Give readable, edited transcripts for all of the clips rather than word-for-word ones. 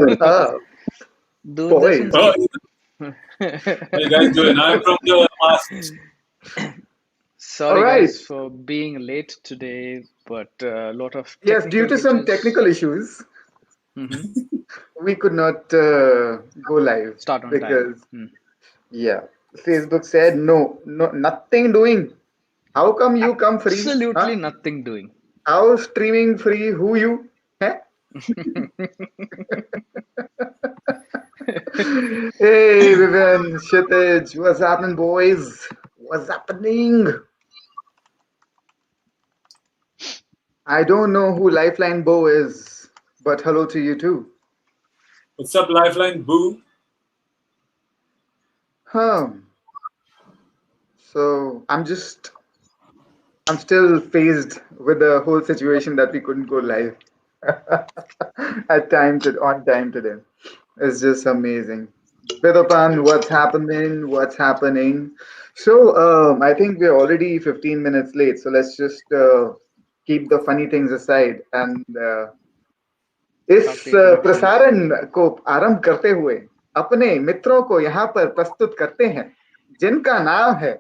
Boys. Oh, how you guys doing? I'm from the Masters. All Sorry right. guys for being late today, but a lot of Yes, due technical to some glitches. technical issues, hmm we could not go live Start on time. because, yeah, Facebook said no, no, nothing doing. How come you come free? Absolutely Huh? nothing doing. How streaming free? Who you? Huh? Hey, Vivian, Kshitij, what's happening, boys? What's happening? I don't know who Lifeline Bo is, but hello to you too. What's up, Lifeline? Boo. Huh. So I'm still phased with the whole situation that we couldn't go live on time today. It's just amazing. Vedopan, what's happening? What's happening? So I think we're already 15 minutes late. So let's just keep the funny things aside and इस Start the introductions. प्रसारण को आरंभ करते हुए अपने मित्रों को यहाँ पर प्रस्तुत करते हैं जिनका नाम है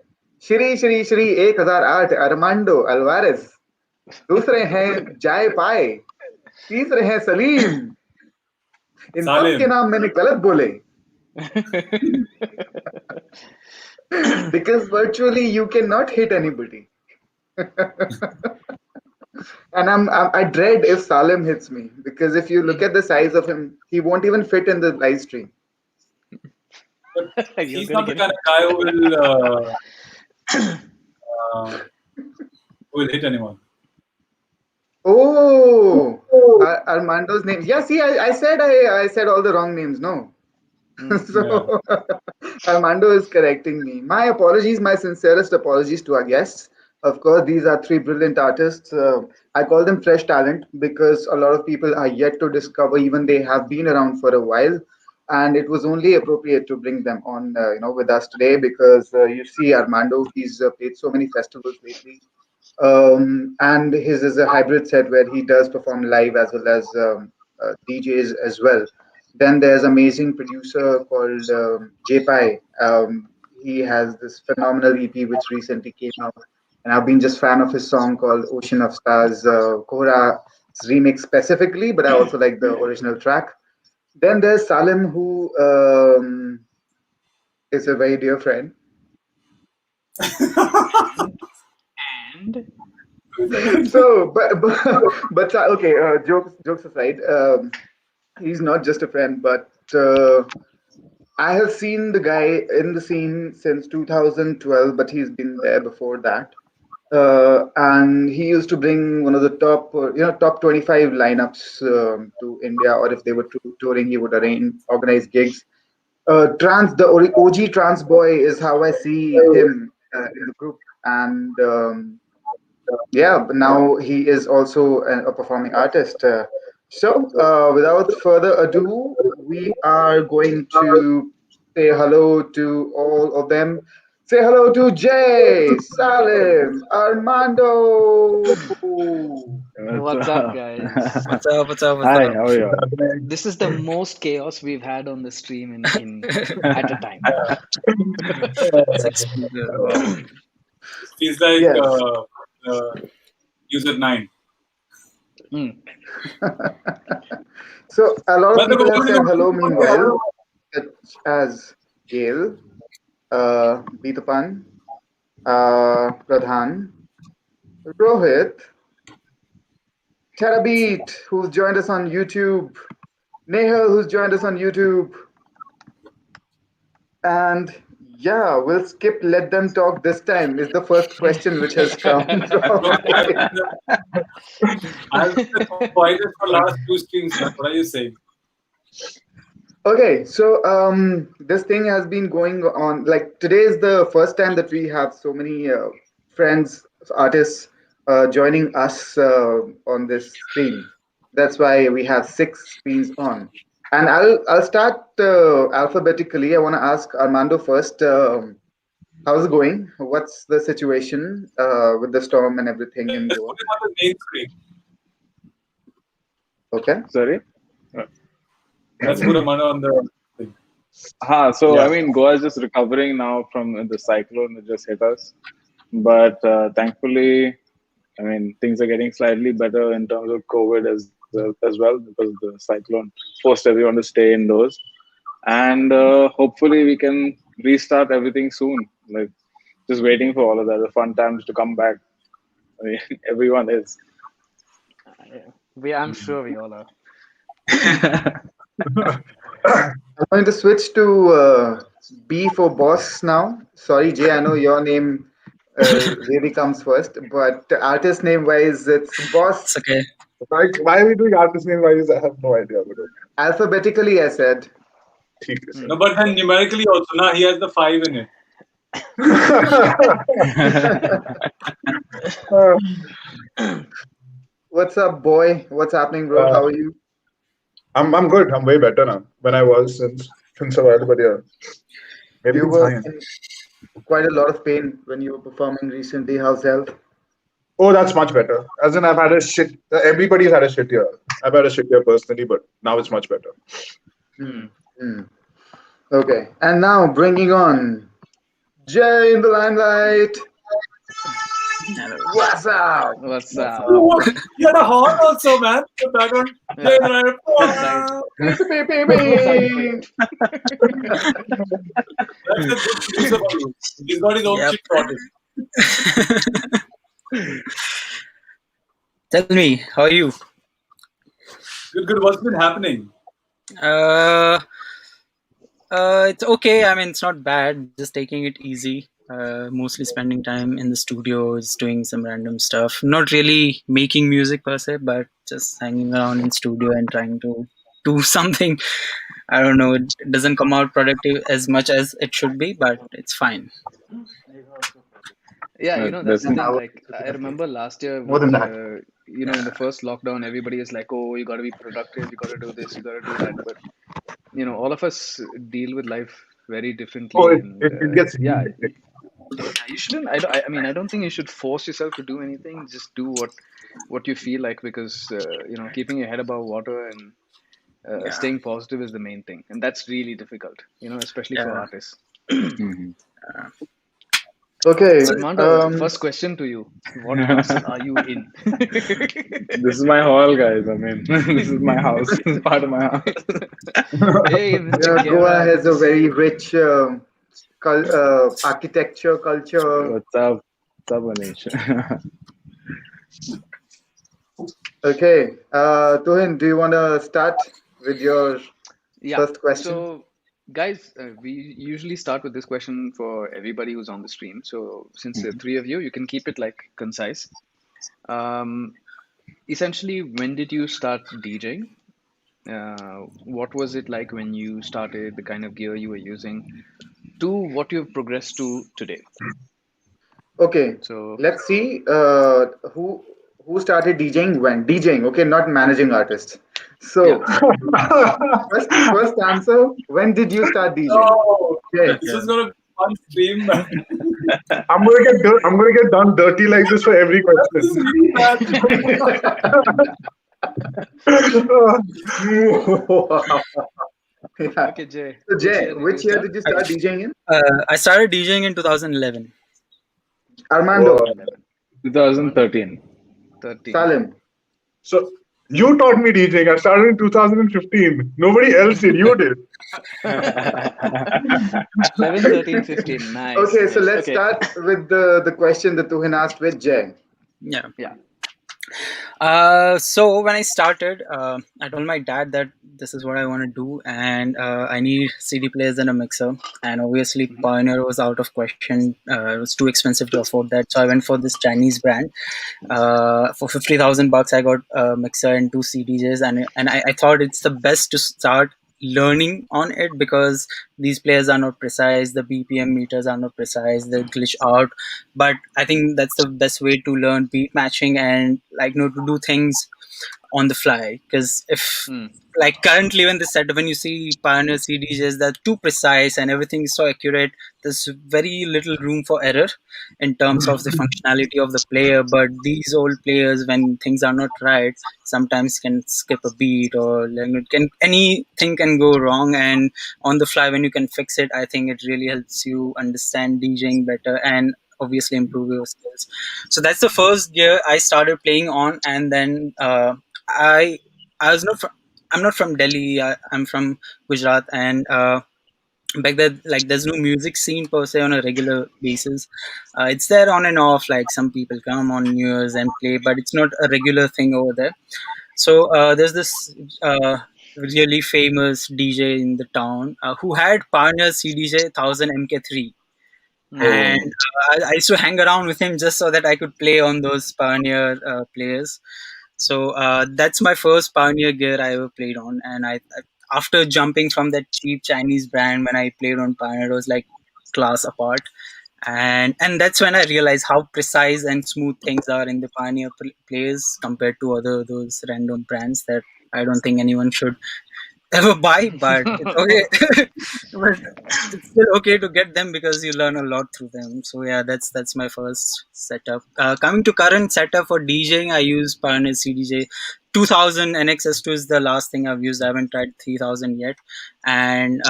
श्री श्री श्री 1008 अरमांडो अल्वारेस, दूसरे हैं जाय पाए, तीसरे हैं सलीम। इन सब के Salim. नाम मैंने गलत बोले because virtually you cannot hit anybody. And I dread if Salim hits me because if you look at the size of him, he won't even fit in the live stream. But You're he's gonna not the get kind of guy who will hit anyone. Oh, Armando's name. Yeah, see, I said all the wrong names. No, so Armando is correcting me. My apologies, my sincerest apologies to our guests. Of course, these are three brilliant artists. I call them fresh talent because a lot of people are yet to discover, even they have been around for a while. And it was only appropriate to bring them on, with us today because you see Armando, he's played so many festivals lately, and his is a hybrid set where he does perform live as well as DJs as well. Then there's amazing producer called Jay Pei. He has this phenomenal EP which recently came out, and I've been just fan of his song called Ocean of Stars, Kohra's remix specifically, but I also like the original track. Then there's Salim, who is a very dear friend. and So, okay. Jokes aside, he's not just a friend, but I have seen the guy in the scene since 2012, but he's been there before that. And he used to bring one of the top 25 lineups to India, or if they were touring, he would organize gigs. The OG trans boy is how I see him in the group, and yeah, but now he is also a performing artist. Without further ado, we are going to say hello to all of them. Say hello to Jay, Salim, Armando. what's up, guys? What's up? What's up? What's Hi, up? how are you? This is the most chaos we've had on the stream in at a time. It's exclusive. Wow. Feels like Yes. user 9. Mm. So a lot of people have said hello meanwhile, such as Gail, Beetapan, Pradhan, Rohit, Terabeat, who's joined us on YouTube, Nehal, who's joined us on YouTube, and yeah, we'll skip let them talk this time is the first question which has come from I've been quiet for last 2 streams. What are you saying? Okay, so this thing has been going on. Like today is the first time that we have so many friends, artists joining us on this stream. That's why we have 6 screens on. And I'll start alphabetically. I want to ask Armando first. How's it going? What's the situation with the storm and everything in Just Goa? put him on the main screen. Okay. Sorry? Let's put Armando on the thing. So Yeah. I mean, Goa is just recovering now from the cyclone that just hit us. But thankfully, I mean, things are getting slightly better in terms of COVID as well because the cyclone forced everyone to stay indoors. And hopefully we can restart everything soon. Like, just waiting for all of that, the fun times to come back. I mean, everyone is. I'm sure we all are. I'm going to switch to B for boss now. Sorry, Jay, I know your name really comes first, but artist name wise, it's boss. It's okay. Why are we doing artist name wise? I have no idea. Alphabetically, I said. No, but then numerically also, now he has the 5 in it. What's up, boy? What's happening, bro? How are you? I'm good. I'm way better now than I was since a while, but yeah. Maybe You it's were fine. in quite a lot of pain when you were performing recently. How's health? Oh, that's much better. As in, I've had a shit. Everybody's had a shit year. I've had a shit year personally, but now it's much better. Okay, and now bringing on Jay in the limelight. What's up? What's up? Oh, he had a horn also, man. The background. That's Beep, beep, beep. That's a good producer for you. He's got his own Yep. shit sorted. Tell me, how are you? Good. What's been happening? It's okay. I mean, it's not bad. Just taking it easy. Mostly spending time in the studios, doing some random stuff. Not really making music per se, but just hanging around in studio and trying to do something. I don't know. It doesn't come out productive as much as it should be, but it's fine. Yeah, Right, that's the an thing. hour. Like, I remember last year More with, than that. in the first lockdown, everybody is like, "Oh, you got to be productive. You got to do this. You got to do that." But all of us deal with life very differently, Oh, and it gets yeah, really hectic. you shouldn't. I mean, I don't think you should force yourself to do anything. Just do what you feel like, because keeping your head above water and Yeah. staying positive is the main thing, and that's really difficult. Especially for Yeah. artists. Okay. Armando, first question to you: what hustle are you in? This is my hall, guys. I mean, this is my house. This is part of my house. Hey, Mr. Goa Kera, has good a to see very you. rich architecture culture. What's up? What's up, Anish? Okay, Tuhin, do you want to start with your Yeah. first question? So, guys, we usually start with this question for everybody who's on the stream. So, since there are three of you, you can keep it like concise. Essentially, when did you start DJing? What was it like when you started, the kind of gear you were using, to what you've progressed to today? Okay, So, let's see who started DJing when. DJing, okay, not managing artists. So, yeah. first answer, when did you start DJing? Oh, Okay. this is gonna be a fun stream, man. I'm gonna get done dirty like this for every This is question. really bad. Yeah. Okay, Jay. So, Jay, Which which year did you start DJing in? I started DJing in 2011. Armando, 2013. 13. Salim. So you taught me DJing. I started in 2015. Nobody else did. You did. 11, 13, 15. Nice. Okay, so nice. let's start with the question that Tuhin asked with Jay. Yeah. Yeah. So when I started, I told my dad that this is what I want to do, and I need CD players and a mixer. And obviously, Pioneer was out of question. It was too expensive to afford that, so I went for this Chinese brand. For $50,000, I got a mixer and two CDJs, and I thought it's the best to start learning on it, because these players are not precise, the BPM meters are not precise, they glitch out. But I think that's the best way to learn beat matching and to do things on the fly. Because if Hmm. like currently when you see Pioneer CDJs, they're too precise and everything is so accurate. There's very little room for error in terms of the functionality of the player. But these old players, when things are not right, sometimes can skip a beat, or like, anything can go wrong. And on the fly, when you can fix it, I think it really helps you understand DJing better and obviously improve your skills. So that's the first gear I started playing on. And then I I was not from, I'm not from Delhi. I'm from Gujarat. And back then, like, there's no music scene per se on a regular basis. It's there on and off, like some people come on New Year's and play, but it's not a regular thing over there. So there's this really famous DJ in the town who had Pioneer CDJ 1000 MK3. And Hmm. I used to hang around with him just so that I could play on those Pioneer players. So that's my first Pioneer gear I ever played on. And after jumping from that cheap Chinese brand, when I played on Pioneer, it was like class apart. And that's when I realized how precise and smooth things are in the Pioneer plays compared to other those random brands that I don't think anyone should ever buy, but it's okay. But it's still okay to get them because you learn a lot through them. So yeah, that's my first setup. Coming to current setup for DJing, I use Pioneer CDJ 2000 NXS2 is the last thing I've used. I haven't tried 3000 yet, and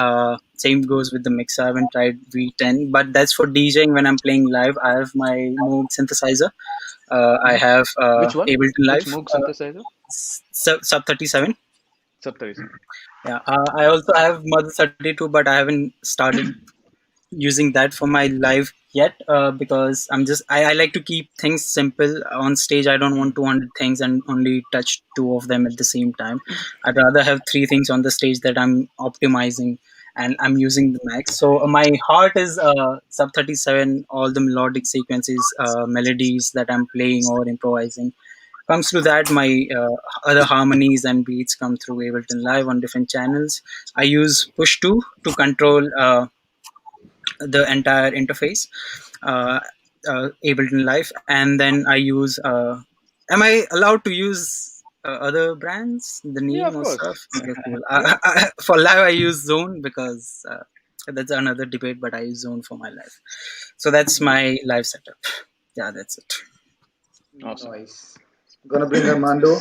same goes with the mixer. I haven't tried V10, but that's for DJing. When I'm playing live, I have my Moog synthesizer. I Hmm. have Which one? Ableton Which Live Moog synthesizer? Sub 37. Sub 37. Yeah, I also have Mother 32, but I haven't started using that for my live yet because I like to keep things simple on stage. I don't Hmm. want 200 things and only touch two of them at the same time. I'd rather have three things on the stage that I'm optimizing and I'm using the max. So my heart is sub 37. All the melodic sequences, melodies that I'm playing or improvising comes through that. My other harmonies and beats come through Ableton Live on different channels. I use Push 2 to control the entire interface, uh, Ableton Live, and then I use. Am I allowed to use other brands, the Yeah, name of or course. stuff? Okay, cool. Yeah. For live, I use Zone because that's another debate, but I use Zone for my live. So that's my live setup. Yeah, that's it. Awesome. Nice. Gonna bring Armando.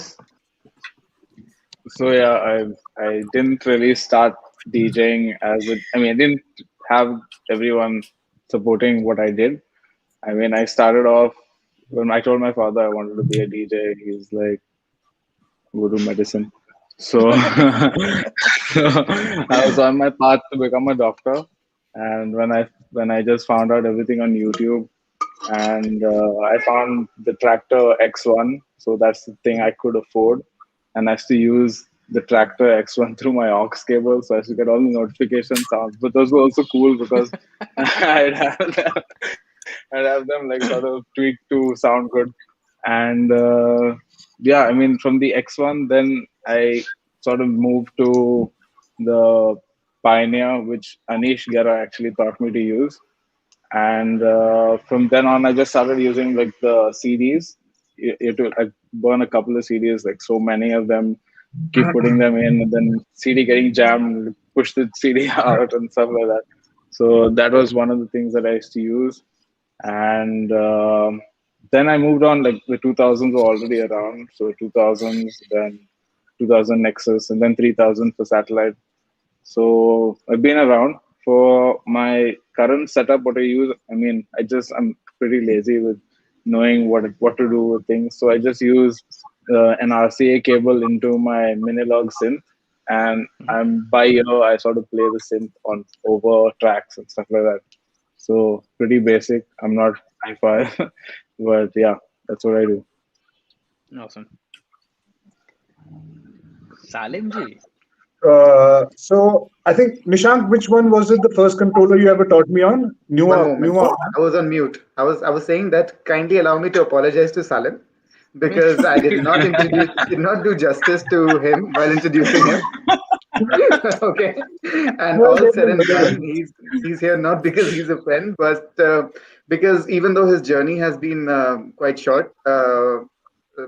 So yeah, I didn't really start DJing as it. I mean, I didn't have everyone supporting what I did. I mean, I started off when I told my father I wanted to be a DJ. He's like, go to medicine. So, so I was on my path to become a doctor, and when I just found out everything on YouTube, and I found the Tractor X1, so that's the thing I could afford, and I used to use the Tractor X1 through my aux cable, so I used to get all the notification sounds. But those were also cool because I'd have them like sort of tweaked to sound good, and yeah, I mean from the X1, then I sort of moved to the Pioneer, which Anish Gera actually taught me to use, and from then on I just started using like the CDs. You have to like burn a couple of CDs, like so many of them, keep putting them in, and then CD getting jammed, push the CD out and stuff like that. So that was one of the things that I used to use, and then I moved on. Like the 2000s were already around, so 2000s, then 2000 Nexus, and then 3000 for satellite. So I've been around. For my current setup, what I use, I mean, I'm pretty lazy with knowing what to do with things. So I just use an RCA cable into my Minilog synth, and Mhm. I'm by ear. I sort of play the synth on over tracks and stuff like that. So pretty basic. I'm not hi-fi, but yeah, that's what I do. Awesome. Salim ji. So I think Nishank, which one was it? The first controller you ever taught me on? One Newer, moment. newer. I was on mute. I was saying that kindly allow me to apologize to Salim because I did not do justice to him while introducing him. Okay. And Well, all said then, and well, done, he's here not because he's a friend, but because even though his journey has been quite short,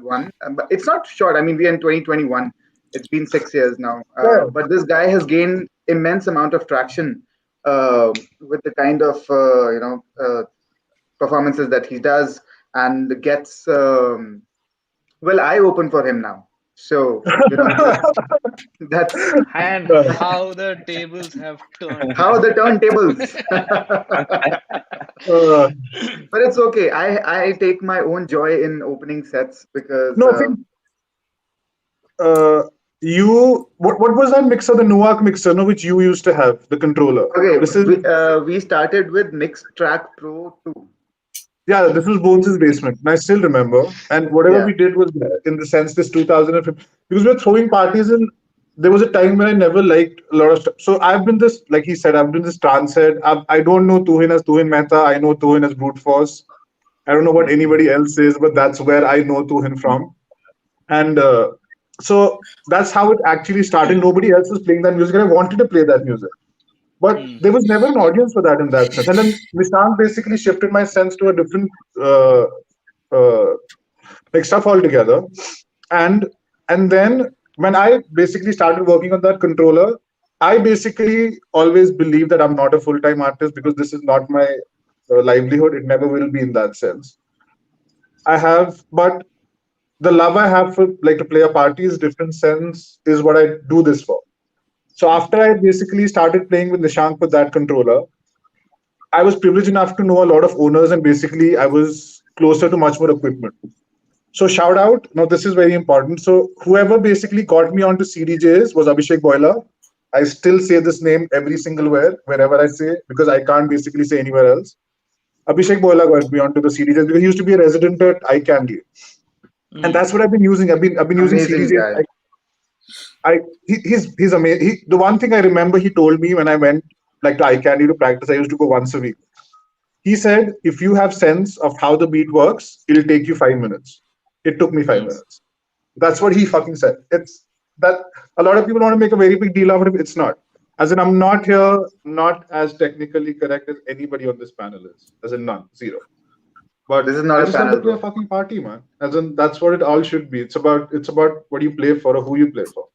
one, but it's not short. I mean, we're in 2021. It's been 6 years now. Yeah. But this guy has gained immense amount of traction with the kind of performances that he does, and gets well, eye open for him now. So that's And how the tables have turned. how the turntables. Uh, But it's okay. I take my own joy in opening sets because no, I think what was that mixer, the Nuak mixer, no, which you used to have, the controller. okay, This is we started with Mix Track Pro 2. Yeah, this was Bones' basement, and I still remember. And whatever Yeah. we did was in the sense this 2015, because we were throwing parties, and there was a time when I never liked a lot of stuff. So I've been this, like he said, I've been this trans head. I don't know Tuhin as Tuhin Mehta. I know Tuhin as Brute Force. I don't know what anybody else says, but that's where I know Tuhin from. And so that's how it actually started. Nobody else was playing that music, and I wanted to play that music. But there was never an audience for that in that sense. And then Nishant basically shifted my sense to a different like stuff altogether. And then when I basically started working on that controller, I basically always believe that I'm not a full-time artist because this is not my livelihood. It never will be in that sense. But the love I have for like to play a party is different sense is what I do this for. So after I basically started playing with Nishank with that controller, I was privileged enough to know a lot of owners, and basically I was closer to much more equipment. So shout out. Now this is very important. So whoever basically got me onto CDJs was Abhishek Boyla. I still say this name every single wherever I say, because I can't basically say anywhere else. Abhishek Boyla got me onto the CDJs because he used to be a resident at iCandy. And that's what I've been using. I've been using Amazing CDJs. guy. He's amazing. The one thing I remember he told me when I went like to iCandy to practice, I used to go once a week. He said, if you have sense of how the beat works, it'll take you 5 minutes. It took me 5 minutes. That's what he fucking said. It's that a lot of people want to make a very big deal out of it. It's not. As in, I'm not here, not as technically correct as anybody on this panel is. As in, none, zero. But This is not I a just want to panel, play a bro. fucking party, man. As in, that's what it all should be. It's about what you play for or who you play for.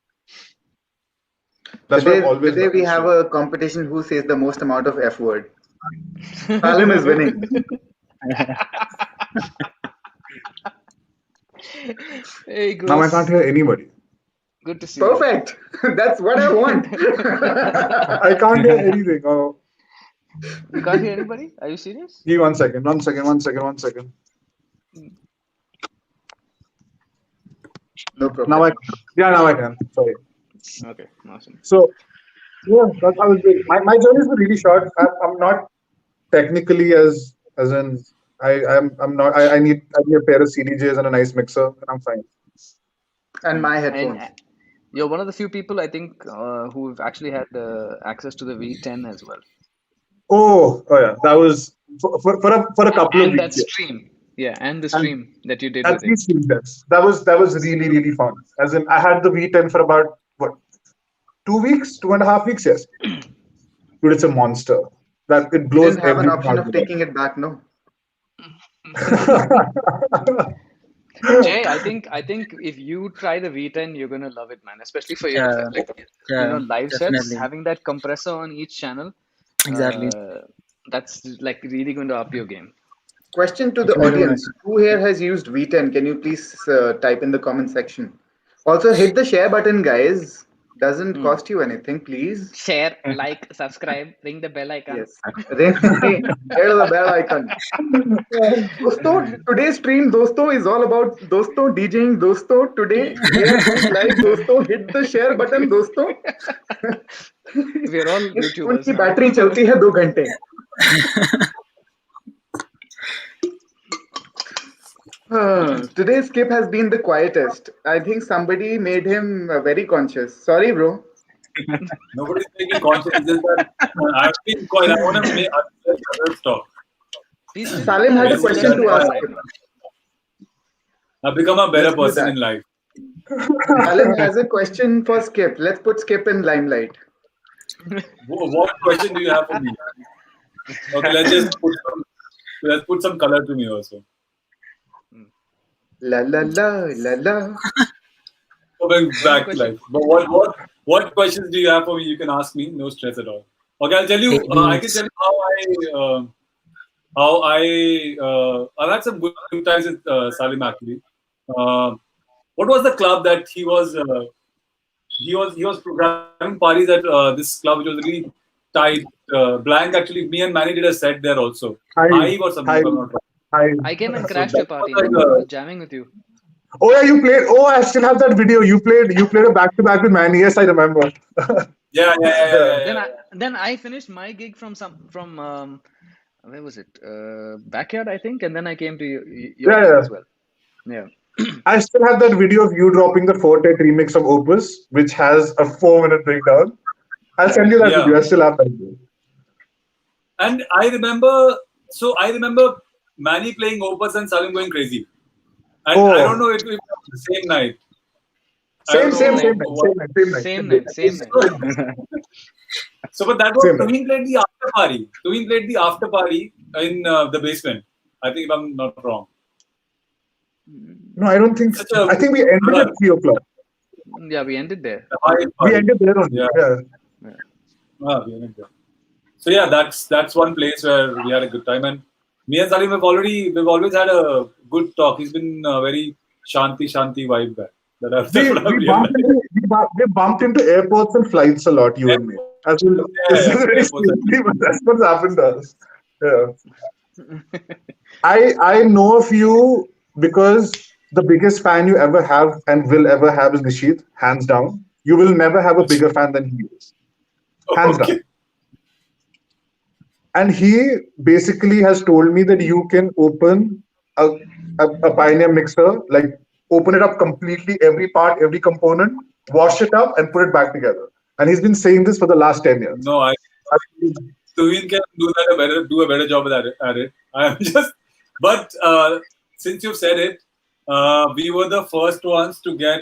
That's what I've always Today done. we have a competition who says the most amount of F word. Salim is winning. Hey, Now I can't Gus. hear anybody. Good to see you. Perfect. That's what I want. I can't hear anything. Oh, You can't hear anybody? Are you serious? give me 1 second. 1 second. 1 second. 1 second. No Now I problem. can. Yeah, now I can. Sorry. Okay, awesome. So yeah, that's how it's been. My journeys were really short. I'm not technically as in I'm not. I need a pair of CDJs and a nice mixer, and I'm fine. And my And headphones. you're one of the few people I think who've actually had access to the V10 as well. Oh yeah. That was for a couple of And that weeks. Yeah. stream. Yeah, and the And stream that you did at with it. least 3 days. That was really fun. As in, I had the V10 for about what 2 weeks, 2.5 weeks. Yes, dude, it's a monster. That it blows Didn't have an everything option out of of the taking it back, no? water. Jay, I think if you try the V10, you're gonna love it, man. Especially for your Yeah, yeah, live sets, definitely. having that compressor on each channel, Exactly. that's like really going to up your game. Question to It the will do it. audience. Who here has used V10? Can you please type in the comment section? Also, hit the share button, guys. Doesn't cost you anything, please. Share, like, subscribe, ring the bell icon. Yes. Hit the bell icon. Dosto, today's stream, Dosto, is all about Dosto DJing. Dosto, today we are going live. Dosto, hit the share button, Dosto. We are all इस phone YouTubers की now. Battery चलती है 2 घंटे. Today's skip has been the quietest. I think somebody made him very conscious. Sorry, bro. Nobody's making conscious. It's just that I've been quiet. I want to make others talk. He's still Salim had a he's still question to ask. right now. I've become a better Let's do person that. in life. Salim has a question for Skip. Let's put Skip in limelight. What question do you have for me? Okay, let's put some color to me also. La la la la la. Going One more back to question. life. But what questions do you have for me? You can ask me. No stress at all. Okay, I'll tell you. I can Ladies. tell you how I've had some good times with Salim actually. Uh, what was the club that he was programming parties at this club which was really tight. Blank actually. Me and Manny did a set there also. Hive, Hive or something if I'm Hive, not wrong. Hive. I came and So crashed your that was party. like I was jamming with you. Oh yeah, you played. Oh, I still have that video. You played a back to back with Manny. Yes, I remember. Yeah, Then I finished my gig from where was it? Backyard, I think, and then I came to your yeah, gig yeah. as well. Yeah. I still have that video of you dropping the Forte remix of Opus, which has a 4 minute breakdown. I'll send you that video. yeah. I still have that video. And I remember Manny playing Opus and Salim going crazy. And I don't Oh, know if it was the same night. I don't same, know same, No, same night, what. same night, same night, same same day, night, same night. So, but that was same night. Tuhin played the after party. Tuhin played the after party in the basement. I think if I'm not wrong. No, I don't think. Such a I think we ended at 3 o'clock. Yeah, we ended there. high We party. ended there only. Yeah. Yeah. We ended there. So yeah, that's one place where we had a good time. And me and Salim we've always had a good talk. He's been a very shanti vibe guy. That's We what I've we bumped realized. into we bumped into airports and flights a lot, you and me. As in, this is very Airports and- seriously, but that's what's happened to us. Yeah. I know of you because the biggest fan you ever have and will ever have is Nishit, hands down. You will never have a bigger fan than he is, hands Okay. down. And he basically has told me that you can open a Pioneer mixer, like open it up completely, every part, every component, wash it up, and put it back together. And he's been saying this for the last 10 years. No, Tuhin can do a better job at it. I'm just, but since you've said it, we were the first ones to get,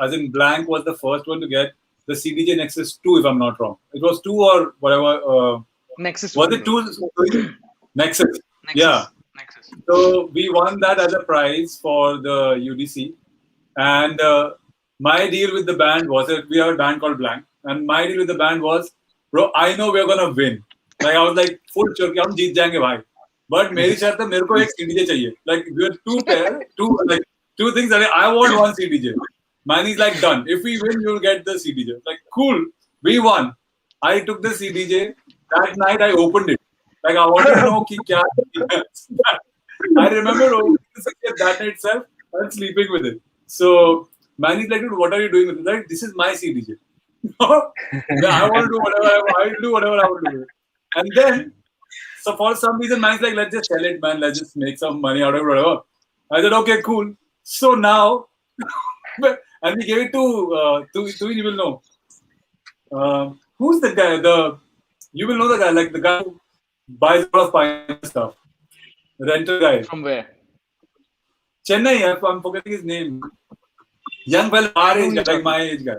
as in Blank was the first one to get the CDJ Nexus 2, if I'm not wrong. It was 2 or whatever. Nexus Was 1, it 2? Nexus. Nexus. Yeah. Nexus. So we won that as a prize for the UDC. And my deal with the band was that we have a band called Blank. And my deal with the band was, bro, I know we're going to win. Like I was like, full sure कि हम जीत जाएंगे भाई. But मेरी शर्त है मेरे को एक CDJ चाहिए. Like we are two things that I want one CDJ. Manny's like done. If we win, you'll get the CDJ. Like cool. We won. I took the CDJ. That night I opened it. Like I wanted to know कि क्या. I remember opening the CDJ that night itself and sleeping with it. So Manny's like, dude, what are you doing with it? Like, this is my CDJ. Yeah, I want to do whatever I will do whatever I want to do. And then, so for some reason, Manny's like, let's just sell it, man. Let's just make some money out of it, whatever. I said, okay, cool. So now, and we gave it to you will know. Who's the guy? You will know the guy, like the guy who buys a lot of Pioneer stuff. The rental guy. From where? Chennai, I'm forgetting his name. Young fella, our age, like my age guy.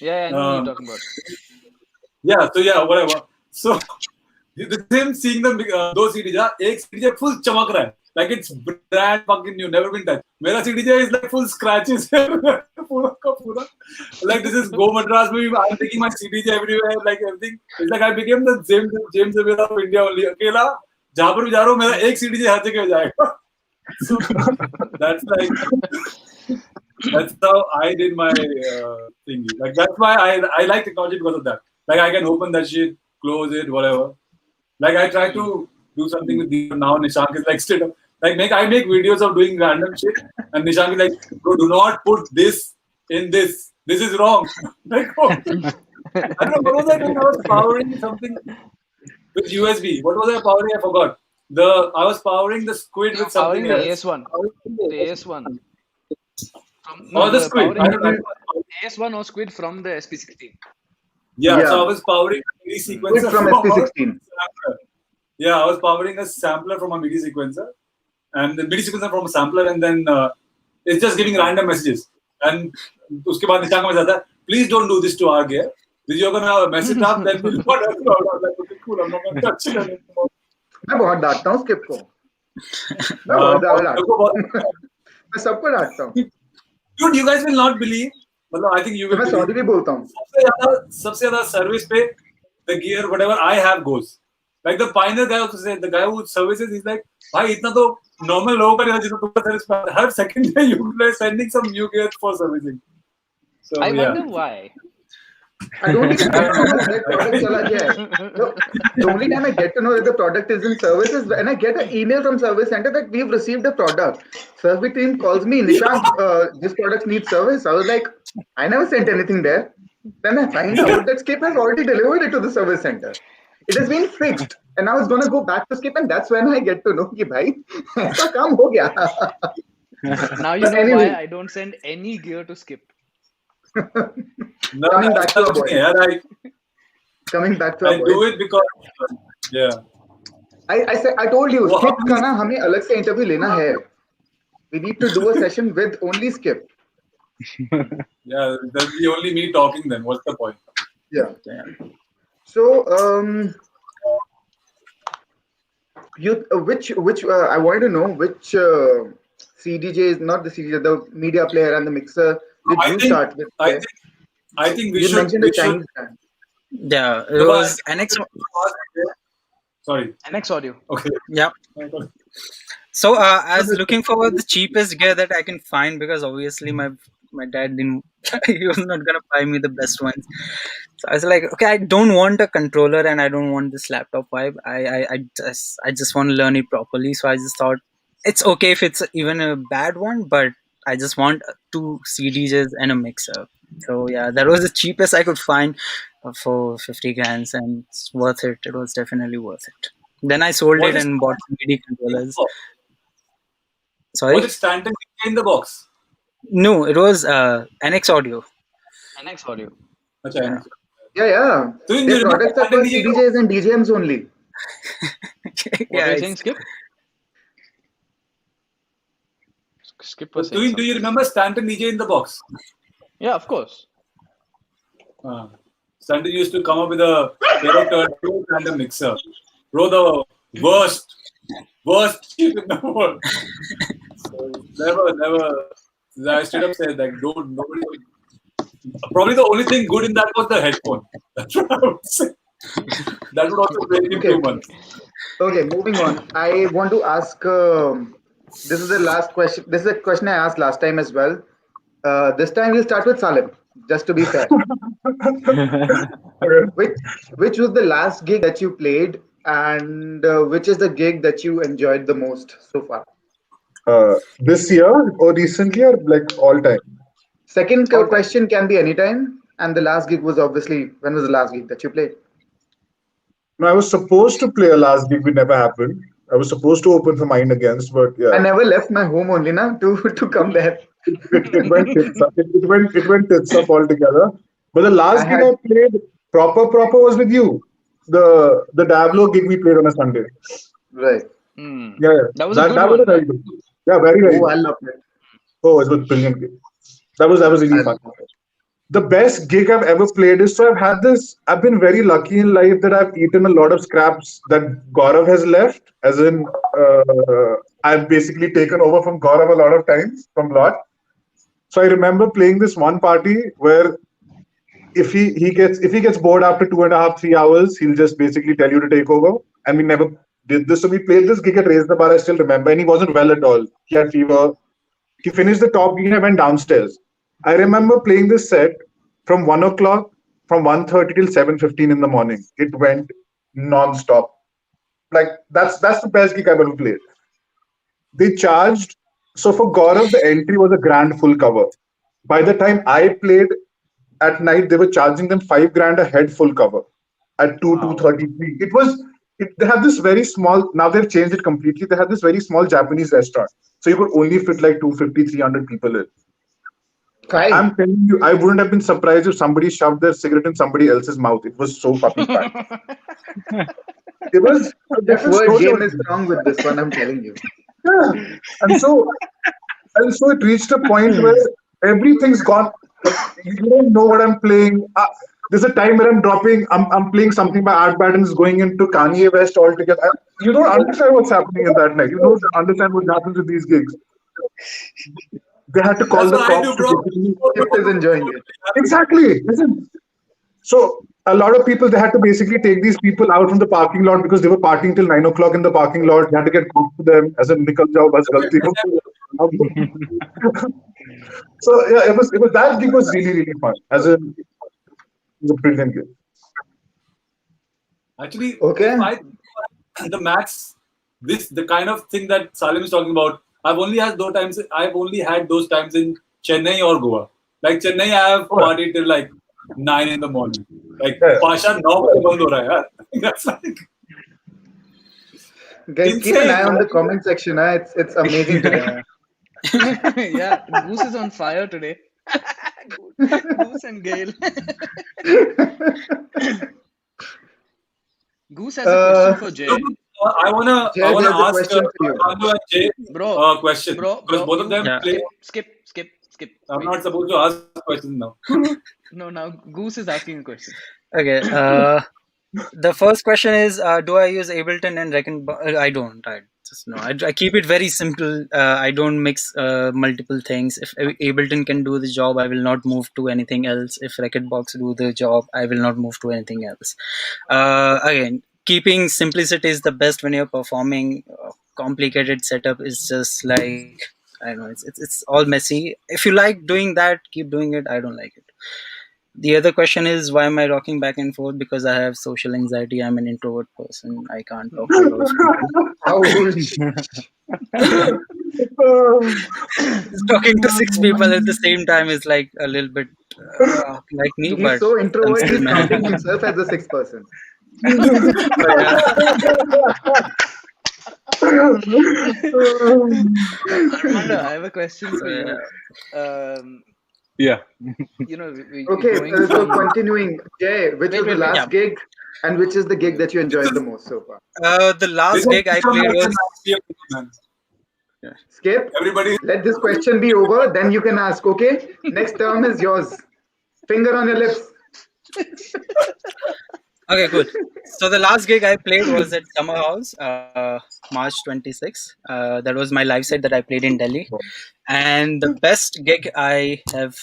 Yeah, I know what you're talking about. Yeah, whatever. So, with him seeing those CDJ, एक CDJ full चमक रहा है. Like it's brand fucking new, never been touched. मेरा CDJ is like full scratches. पूरा का पूरा. Like this is Go Madras movie. I'm taking my CDJ everywhere, like everything. It's like I became the James Xavier of India only. अकेला जहाँ पर भी जा रहा हूँ, मेरा एक CDJ हर जगह जाएगा. So that's like. That's how I did my thingy. Like that's why I like technology because of that. Like I can open that shit, close it, whatever. Like I try to do something with these now. Nishank is like straight up. Like I make videos of doing random shit, and Nishank is like, bro, do not put this in this. This is wrong. Like, oh. I don't know what was I doing. I was powering something with USB. What was I powering? I forgot. I was powering the squid with something Powering the else. AS1. The AS1. Or the squid. I don't know. AS1 or squid from the SP16. Yeah, Yeah. so I was powering a MIDI sequencer Squid from a SP16. sampler. Yeah, I was powering a sampler from a MIDI sequencer, and the MIDI sequencer from a sampler, and then it's just giving random messages. And उसके बाद निशान का message आता है, please don't do this to our gear. If you're gonna mess it up, then we'll not have to. I was like, okay, cool, I'm not gonna touch it anymore. मैं बहुत डांटता हूँ skip को मैं बहुत ज्यादा डांटता हूँ मैं सब पर डांटता हूँ। Dude, you guys will not believe. मतलब I think you तो will मैं believe. सॉरी भी बोलता हूँ. सबसे ज़्यादा service पे the gear whatever I have goes. Like the pioneer guy also said, the guy who services, he's like, भाई इतना तो normal लोगों का नहीं होता जितना तुम्हारा service पे हर second day you are sending some new gear for servicing. So I yeah. wonder why. I don't even get to know that product चला गया है. The only time I get to know that the product is in service is when I get an email from service center that we've received a product. Service team calls me, Nishant, this product needs service. I was like, I never sent anything there. Then I find out that Skip has already delivered it to the service center. It has been fixed, and now it's gonna go back to Skip, and that's when I get to know कि भाई ऐसा काम हो गया. Now you But know anyway. why I don't send any gear to Skip. No, Coming back to our boy. I Coming back to our do boys. it because yeah. I told you, Wow. Skip का ना हमें अलग से interview लेना है. We need to do a session with only Skip. Yeah, that'll be only me talking then. What's the point? Yeah. So which I wanted to know which CDJ is not the CDJ, the media player and the mixer did you start with? I think we you should. mentioned a Chinese brand. Yeah, it was NX. Sorry. NX Audio. Okay. Yeah. So I was looking for the cheapest gear that I can find because obviously my dad didn't. He was not gonna buy me the best ones. So I was like, okay, I don't want a controller and I don't want this laptop vibe. I just want to learn it properly. So I just thought it's okay if it's even a bad one, but I just want 2 CDJs and a mixer. So yeah, that was the cheapest I could find for 50 grand, and it's worth it. It was definitely worth it. Then I sold What it is and bought MIDI controllers. what Sorry? is Stanton in the box? No, it was NX Audio. NX Audio. Okay. Yeah. So you Their remember products are Stanton for DJ? CDJs and DJMs only. What are you it's- saying, Skip? Skip was Do saying you something. remember Stanton DJ in the box? Yeah, of course. Stanton used to come up with a pair of turntable and a mixer. Bro, the worst chip in the world. So never. I straight up said that nobody. Probably the only thing good in that was the headphone. That's what I would say. That would also break in 2 months. Okay, moving on. I want to ask. This is the last question. This is a question I asked last time as well. This time we'll start with Salim, just to be fair. Which was the last gig that you played, and which is the gig that you enjoyed the most so far? This year or recently or like all time? Second question can be anytime, and the last gig was obviously when was the last gig that you played? No, I was supposed to play a last gig, which never happened. I was supposed to open for Mind Against, but yeah. I never left my home only now to come there. It went tits up. It went tits up altogether. But the last gig I played proper was with you. The Diablo gig we played on a Sunday. Right. Yeah. That was a good was one. a very good. Yeah, very Oh, good. I love it. Oh, it was brilliant gig. That was really fun. The best gig I've ever played is I've been very lucky in life that I've eaten a lot of scraps that Gaurav has left. As in, I've basically taken over from Gaurav a lot of times from Lot. So I remember playing this one party where if he gets bored after 2.5, 3 hours, he'll just basically tell you to take over. And we never did this. So we played this gig at Raise the Bar, I still remember, and he wasn't well at all. He had fever. He finished the top gig and I went downstairs. I remember playing this set from 1 o'clock, from 1:30 till 7:15 in the morning. It went non-stop. Like that's the best gig I've ever played. They charged, so for Gaurav, the entry was a grand full cover. By the time I played at night, they were charging them 5 grand a head full cover at 2:33. They have this very small, now they've changed it completely. They have this very small Japanese restaurant. So you could only fit like 250, 300 people in. Fine. I'm telling you, I wouldn't have been surprised if somebody shoved their cigarette in somebody else's mouth. It was so fucking fun. It was. This word game is strong with this one, I'm telling you. Yeah. And so it reached a point where everything's gone. You don't know what I'm playing. There's a time where I'm playing something by Art Battens going into Kanye West altogether. You don't understand what's happening in that night. You don't understand what happens with these gigs. They had to call That's the what I cops do, to bro. basically. Skip is enjoying it. Exactly. Listen. So a lot of people, they had to basically take these people out from the parking lot because they were partying till 9 o'clock in the parking lot. They had to get caught to them as a nikal jao bas galti ho gayi." So yeah, it was that gig was really really fun. It was a brilliant gig. Actually, Okay. if I the max, this the kind of thing that Salim is talking about. I've only had those times in Chennai or Goa. Like Chennai, I have Oh, partied till like 9 in the morning. Like yeah. Pasha 9 बजे बंद हो रहा है यार. That's like Guys, keep an eye insane. on the comment section. It's amazing today. Yeah, Goose is on fire today. Goose and Gale. Goose has a question for Jay. Look, I Jay, wanna there's a ask question for you. Armando and Jay Bro, a question because bro, both of you them Yeah. play. skip. I'm Wait. not supposed to ask questions now. No, now Goose is asking a question. Okay. The first question is, do I use Ableton and Reckon? I don't. I just no. I keep it very simple. I don't mix multiple things. If Ableton can do the job, I will not move to anything else. If Recordbox do the job, I will not move to anything else. Again, keeping simplicity is the best when you're performing. Complicated setup is just like, I don't know. It's all messy. If you like doing that, keep doing it. I don't like it. The other question is, why am I rocking back and forth? Because I have social anxiety. I'm an introvert person. I can't talk to a lot of people. Ouch. Just talking to six people at the same time is like a little bit like me, Too He's but much. so I'm introvert, still he's counting managing. himself as the sixth person. So, yeah. Armando, I have a question So, for yeah. you. Um, Yeah. we're Okay, going so from. continuing, Jay, which was the Wait. Yeah. last gig and which is the gig that you This enjoyed the is most so far? The this last is gig I played was man. Skip, Everybody, let this question be over, then you can ask, okay? Next term is yours. Finger on your lips. okay, cool. So the last gig I played was at Summer House, March 26. That was my live set that I played in Delhi, and the best gig I have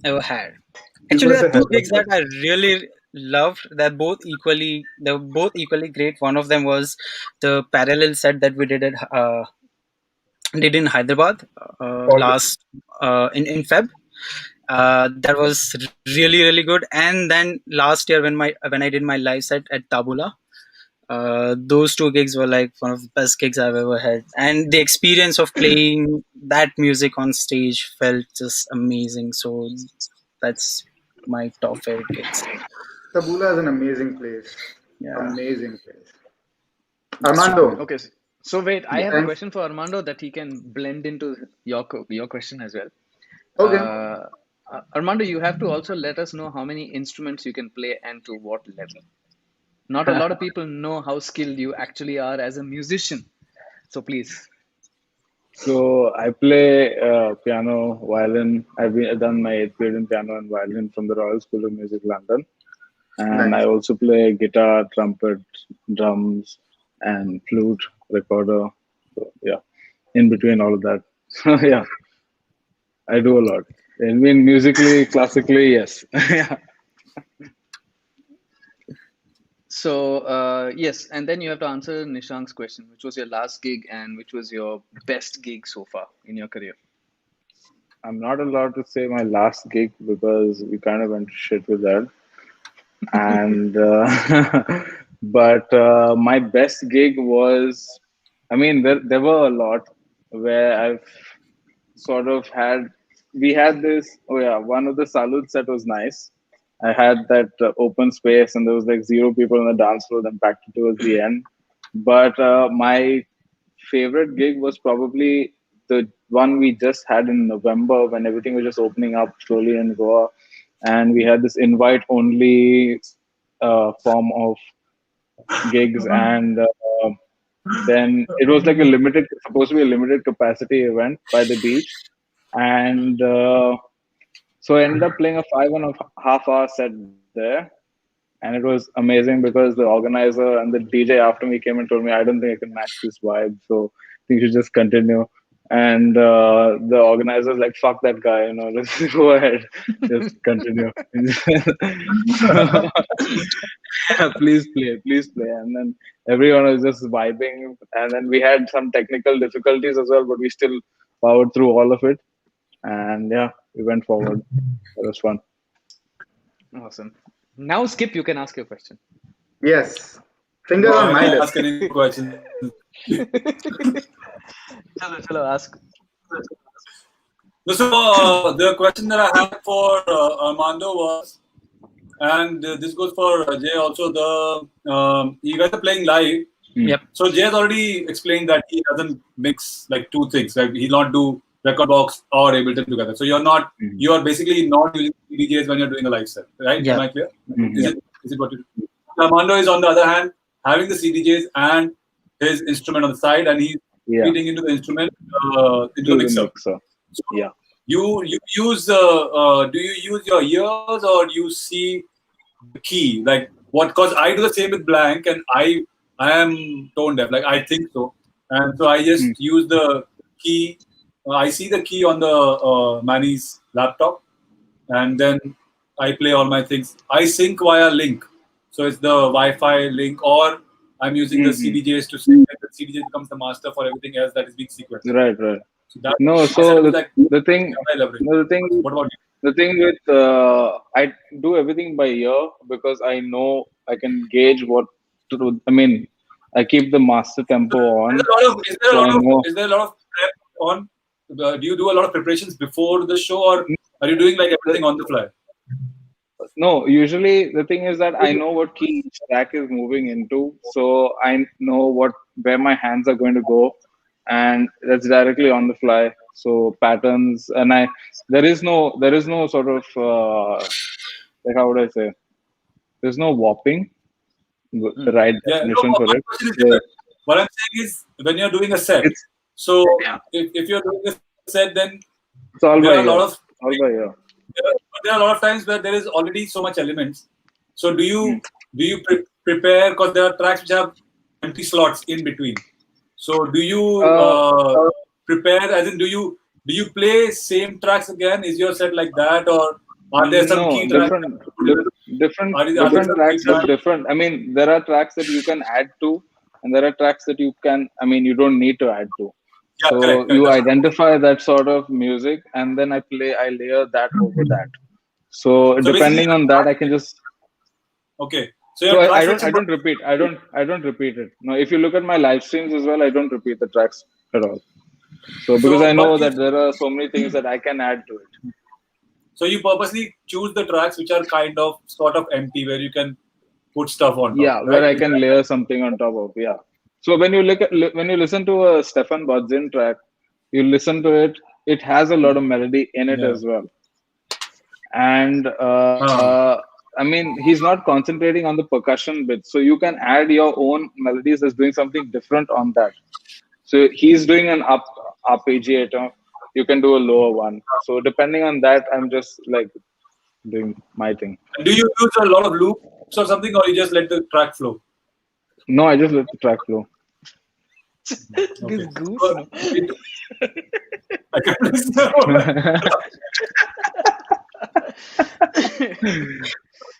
ever had. He's Actually, gonna there say are two hello. gigs that I really loved. They were both equally great. One of them was the parallel set that we did in Hyderabad Okay. last in Feb. That was really good. And then last year when I did my live set at Tabula, those two gigs were like one of the best gigs I've ever had. And the experience of playing that music on stage felt just amazing. So that's my top favorite gigs. Taboola is an amazing place. Yeah, Amazing place. that's true. Armando, Okay, so wait, I have a thanks. question for Armando that he can blend into your question as well. Okay. Armando, you have to also let us know how many instruments you can play and to what level. Not a lot of people know how skilled you actually are as a musician. So please. So I play piano, violin. I've done my eighth grade in piano and violin from the Royal School of Music, London. And I Nice. also play guitar, trumpet, drums, and flute, recorder. So yeah, in between all of that. So yeah, I do a lot. I mean, musically, classically, yes. Yeah. So yes, and then you have to answer Nishank's question, which was your last gig and which was your best gig so far in your career. I'm not allowed to say my last gig because we kind of went to shit with that. And but my best gig was, I mean, there were a lot where I've sort of had, we had this, oh yeah, one of the salute set was nice. I had that open space and there was like zero people on the dance floor, then packed it towards the end. But my favorite gig was probably the one we just had in November when everything was just opening up slowly in Goa, and we had this invite only form of gigs, and then it was like a limited, supposed to be a limited capacity event by the beach, and so I ended up playing a 5.5 hour set there, and it was amazing because the organizer and the DJ after me came and told me, I don't think I can match this vibe, so I think you should just continue. And the organizers like, fuck that guy, let's go ahead, just continue. Please play. And then everyone was just vibing. And then we had some technical difficulties as well, but we still powered through all of it. And yeah, we went forward. It was fun. Awesome. Now, Skip, you can ask your question. Yes. Finger on my I lips. ask any questions. Chalo, ask. So the question that I had for Armando was, and this goes for Jay also. You guys are playing live. Yep. So Jay has already explained that he doesn't mix like two things. Like he'll not do record box or Ableton together. So you are basically not using DJs when you're doing a live set, right? Yeah. Am I clear? Is it what you do? Armando is on the other hand having the CDJs and his instrument on the side, and he's feeding into the instrument into the mixer. So Yeah. you use do you use your ears or do you see the key? Like what? Because I do the same with Blank, and I am tone deaf. Like I think so, and so I just use the key. I see the key on the Manny's laptop, and then I play all my things. I sync via link, so it's the Wi-Fi link, or I'm using the CDJs to sync, and the CDJ becomes the master for everything else that is being sequenced. Right. So that, The thing What about you? the thing with I do everything by ear because I know I can gauge what to do. I mean, I keep the master tempo on. Is there a lot of prep on? Do you do a lot of preparations before the show, or are you doing like everything on the fly? No, usually the thing is that I know what key each track is moving into, so I know where my hands are going to go, and that's directly on the fly. So patterns, and there is no sort of like, how would I say? There's no warping, the right definition for it. What I'm saying is when you're doing a set. So if you're doing a set, then it's all there by are a lot of There are a lot of times where there is already so much elements. So do you prepare, because there are tracks which have empty slots in between. So do you prepare, as in do you play same tracks again? Is your set like that, or are there some key tracks? Different tracks are different. I mean, there are tracks that you can add to, and there are tracks that you you don't need to add to. Yeah, so correct. You identify that sort of music, and then I layer that over that. So depending on that, I can just. Okay. So I don't repeat. I don't repeat it. No, if you look at my live streams as well, I don't repeat the tracks at all. So because I know that there are so many things that I can add to it. So you purposely choose the tracks which are kind of sort of empty, where you can put stuff on top. Yeah, right? Where I can layer something on top of. Yeah. So when you listen to a Stefan Bodzin track, you listen to it. It has a lot of melody in it as well. And I mean, he's not concentrating on the percussion bit, so you can add your own melodies as doing something different on that. So he's doing an arpeggiator. You can do a lower one. So depending on that, I'm just like doing my thing. Do you use a lot of loops or something, or you just let the track flow? No, I just let the track flow. This goose.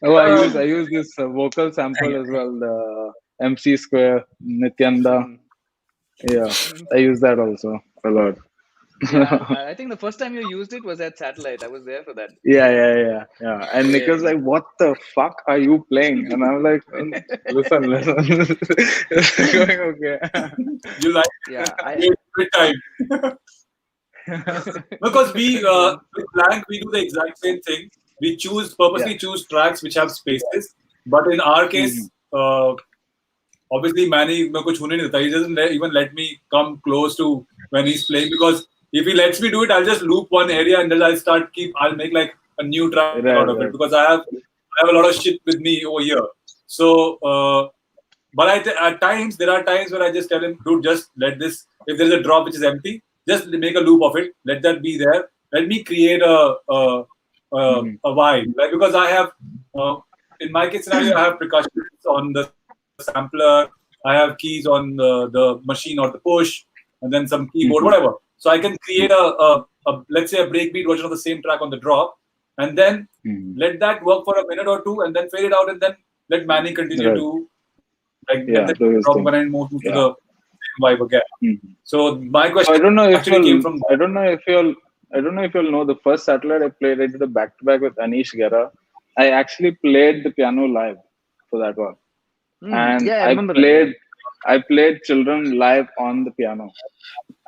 I use this vocal sample as well, the MC Square, Nityanda. Yeah, I use that also a lot. I think the first time you used it was at Satellite. I was there for that. Yeah. And Nikhil's like, "What the fuck are you playing?" And I'm like, "Listen." Going okay. You like? Yeah, every time. Because with Blank, we do the exact same thing. We purposely choose tracks which have spaces. But in our case, obviously Manny me kuch hone nahi deta. He doesn't even let me come close to when he's playing, because if he lets me do it, I'll just loop one area and then I'll make like a new track out of it, because I have a lot of shit with me over here. So, but at times, there are times where I just tell him, dude, just let this, if there's a drop which is empty, just make a loop of it. Let that be there. Let me create a vibe. Like, because I have, in my case scenario, I have percussions on the sampler. I have keys on the machine or the push, and then some keyboard, whatever. So I can create a let's say a breakbeat version of the same track on the drop, and then let that work for a minute or two, and then fade it out, and then let Manny continue Right. to like get Yeah, the do his drop thing. and move to Yeah. the same vibe again. So my So question I don't know if actually came from that. I don't know if you'll know the first satellite I played. I did a back to back with Anish Guerra. I actually played the piano live for that one, and Yeah, I remember that. Yeah. I played Children live on the piano.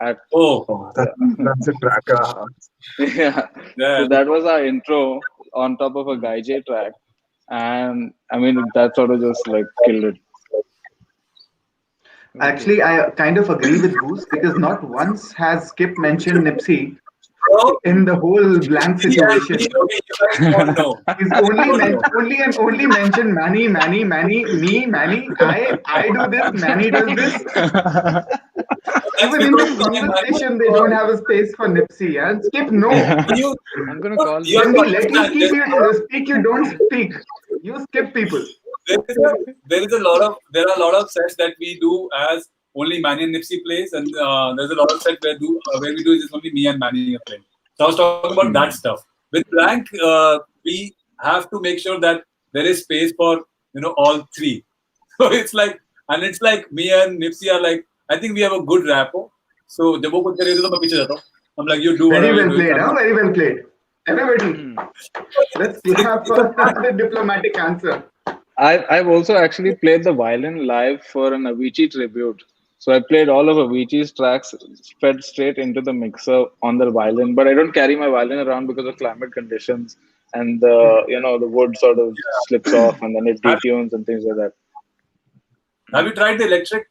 At Oh, Oh, yeah. that's a track. Yeah. yeah. So that was our intro on top of a Guy J track, and I mean that sort of just like killed it. Actually, I kind of agree with Goose because not once has Skip mentioned Nipsey Bro, in the whole blank he and me, situation. okay, you guys don't know. He's You don't know. only and only mentioned Manny, Manny, Manny, me, Manny. I do this. Manny does this. That's Even in because this me and Manny conversation, they don't have a space for Nipsey. And Skip, no. you I'm gonna call you this have When to we guy. let you understand speak, you speak. You don't speak. You skip people. there are a lot of sets that we do as only Manny and Nipsey plays, and there's a lot of sets where we do is only me and Manny are playing. So I was talking about that stuff. With Blank, we have to make sure that there is space for all three. So it's like me and Nipsey are like, I think we have a good rapport. So जब वो कुछ करेगा तो मैं पीछे जाता हूँ. I'm like, you do Very whatever you're well doing. played, I'm huh? just Very well played. Everybody, let's clap for the diplomatic answer. I've also actually played the violin live for an Avicii tribute. So I played all of Avicii's tracks fed straight into the mixer on the violin, but I don't carry my violin around because of climate conditions, and the wood sort of slips off and then it have, detunes and things like that. have you tried the electric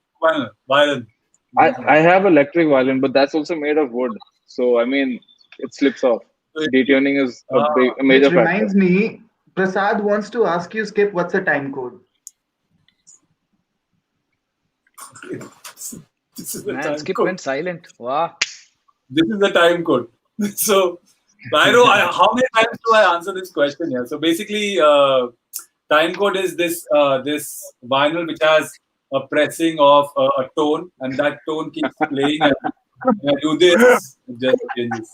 violin? I have electric violin, but that's also made of wood. So I mean, it slips off. Detuning is a Which major factor. reminds me, Prasad wants to ask you, Skip, what's the time code? This is the Man, time Skip code. went silent. Wow. This is the time code. So how many times do I answer this question here? So basically, time code is this vinyl which has a pressing of a tone, and that tone keeps playing. And when I do this, it just changes.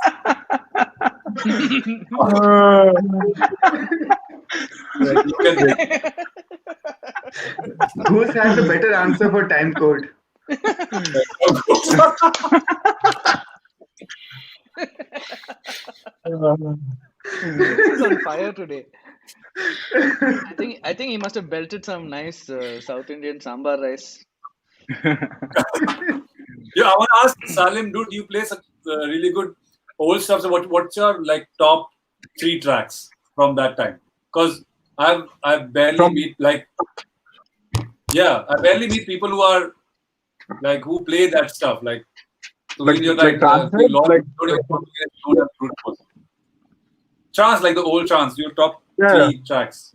You can wait. Goose has a better answer for time code. He's on fire today. I think he must have belted some nice South Indian sambar rice. Yeah, I want to ask Salim, dude, you play such really good old stuff. So what's your like top 3 tracks from that time? Because I barely meet I barely meet people who are like who play that stuff. Like so Like you're like transit, don't like have brute force. Trance, like the old trance, your top yeah. 3 tracks.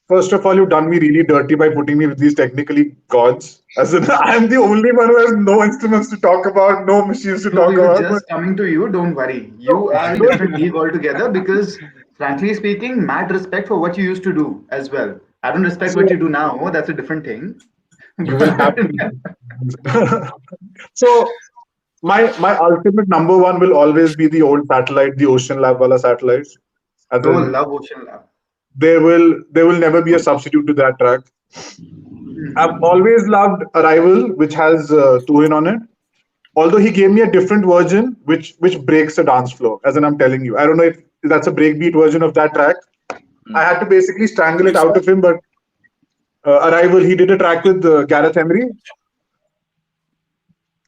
First of all, you've done me really dirty by putting me with these technically gods. As in, I'm the only one who has no instruments to talk about, no machines to No, talk we were about. just coming to you. Don't worry. You are a different league altogether because, frankly speaking, mad respect for what you used to do as well. I don't respect what So you do now. That's a different thing. you will have to. So my ultimate number one will always be the old satellite, the Ocean Lab wala satellites. And Oh, then love Ocean Lab. there will never be a substitute to that track. I've always loved Arrival, which has Tuhin on it. Although he gave me a different version, which breaks the dance floor. As in, I'm telling you, I don't know if that's a breakbeat version of that track. I had to basically strangle it out of him, but Arrival, he did a track with Gareth Emery.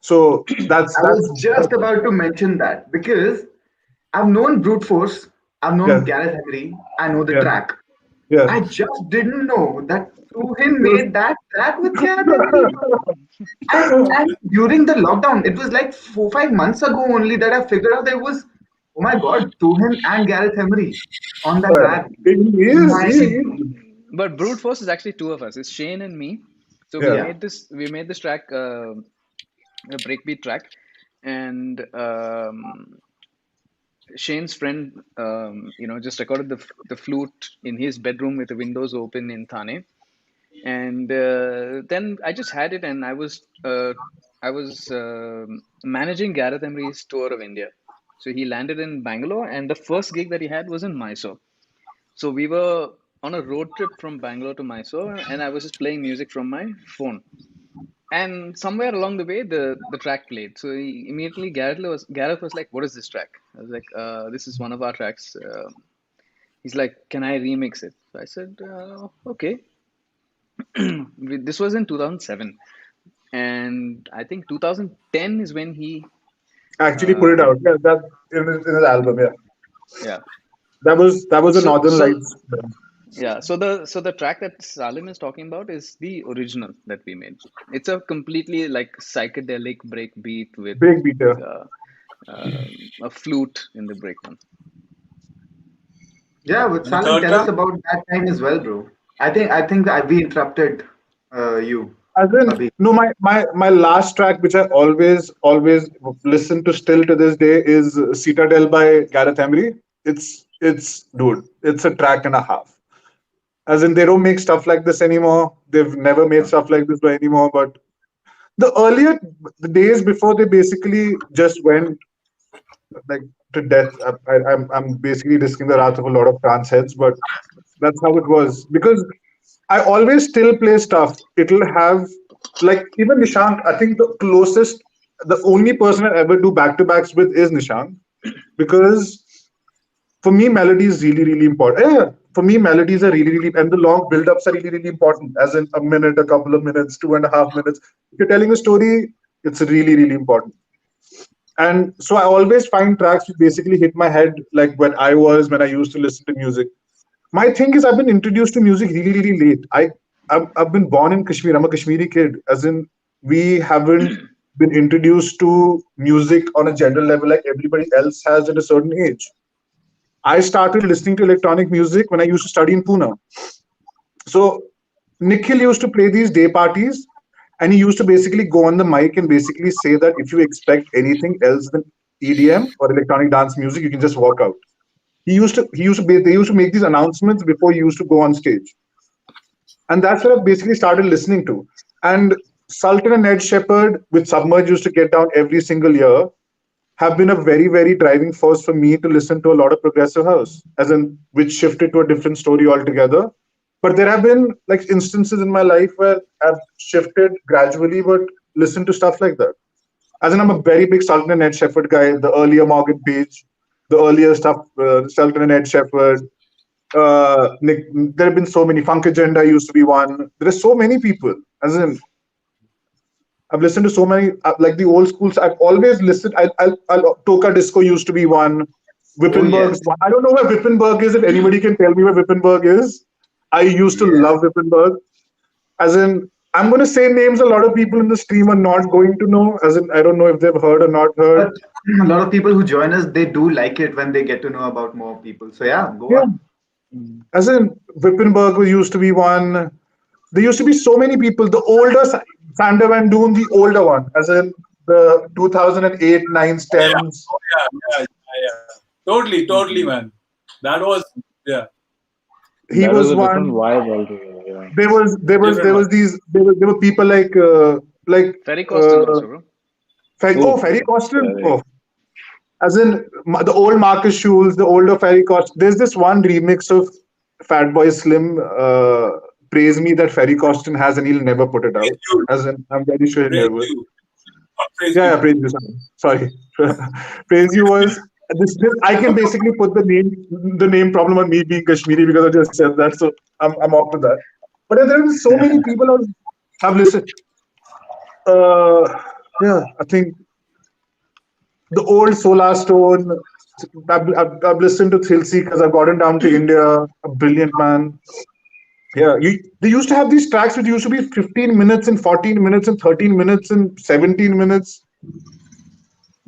So I was just about to mention that because I've known Brute Force, I've known yeah, Gareth Henry, I know the yeah, track. yeah. I just didn't know that Tuhin made that track with Gareth Henry. And during the lockdown, it was like 4 5 months ago only that I figured out there was, oh my god, Tuhin and Gareth Henry on that track. He is, My, he is. But Brute Force is actually two of us. It's Shane and me. So we Yeah. yeah. made this track a breakbeat track, and Shane's friend just recorded the flute in his bedroom with the windows open in Thane, and then I just had it, and I I was managing Gareth Emery's tour of India. So he landed in Bangalore, and the first gig that he had was in Mysore. So we were on a road trip from Bangalore to Mysore, and I was just playing music from my phone. And somewhere along the way, the track played. So immediately Gareth was like, "What is this track?" I was like, "This is one of our tracks." He's like, "Can I remix it?" So I said, "Okay." This was in 2007, and I think 2010 is when he Actually put it out. Yeah, that in his album. Yeah, yeah. that was a So Northern so Lights yeah, so the track that Salim is talking about is the original that we made. It's a completely like psychedelic breakbeat with break beater. uh, a flute in the breakdown. Yeah, but And the Salim, third tell us track? about that time as well, bro. I think that we interrupted you, As in, Abhi. no, my last track, which I always listen to still to this day, is Citadel by Gareth Emery. It's dude, it's a track and a half. As in, they don't make stuff like this anymore. They've never made stuff like this anymore. But the days before, they basically just went like to death. I'm basically risking the wrath of a lot of trans heads, but that's how it was. Because I always still play stuff. It'll have like even Nishank. I think the only person I ever do back to backs with is Nishank, because for me melody is really important. Yeah, for me melodies are really and the long build ups are really important. As in a minute, a couple of minutes, 2.5 minutes. If you're telling a story, it's really important. And so I always find tracks which basically hit my head like when I used to listen to music. My thing is I've been introduced to music really late. I've been born in Kashmir. I'm a Kashmiri kid. As in, we haven't been introduced to music on a general level like everybody else has at a certain age. I started listening to electronic music when I used to study in Pune. So Nikhil used to play these day parties, and he used to basically go on the mic and basically say that if you expect anything else than EDM or electronic dance music, you can just walk out. They used to make these announcements before he used to go on stage, and that's what I basically started listening to. And Sultan and Ed Shepherd with Submerge used to get down every single year, have been a very driving force for me to listen to a lot of progressive house, as in which shifted to a different story altogether. But there have been like instances in my life where I've shifted gradually, but listened to stuff like that. As in, I'm a very big Sultan and Ed Shepherd guy. The earlier Morgan Page, the earlier stuff, Sultan and Ed Shepherd. There have been so many. Funk Agenda used to be one. There are so many people. As in, I've listened to so many, like the old schools. I've always listened. Toka Disco used to be one. Oh yes. Wippenberg's one. I don't know where Wippenberg is. If anybody can tell me where Wippenberg is, I used to Yes. love Wippenberg. As in, I'm going to say names a lot of people in the stream are not going to know. As in, I don't know if they've heard or not heard. But a lot of people who join us, they do like it when they get to know about more people. So yeah, go Yeah. on. As in, Wippenberg used to be one. There used to be so many people. The older Sander Van Doon, the older one, as in the 2008, 9s, Oh, yeah. 10s. Oh, yeah. Totally, man. That was, yeah, He That was was a different one. vibe altogether. Yeah. different There one. was these there were people like Ferry Costin uh, also, bro. Ferry Costin. Correct. Oh, as in the old Marcus Schulz, the older Ferry Costin. There's this one remix of Fatboy Slim, "Praise Me" that Ferry Costin has, and he'll never put it Praise out. you. As in, I'm very sure he Praise never. you. Not praise Yeah, you. Praise You. Sorry. Praise You was this. I can basically put the name problem on me being Kashmiri because I just said that. So I'm off to that. But there are so many people who have listened. Yeah, I think the old Solar Stone. I've listened to Thilsi because I've gotten down to India. A brilliant man. Yeah, they used to have these tracks which used to be 15 minutes and 14 minutes and 13 minutes and 17 minutes.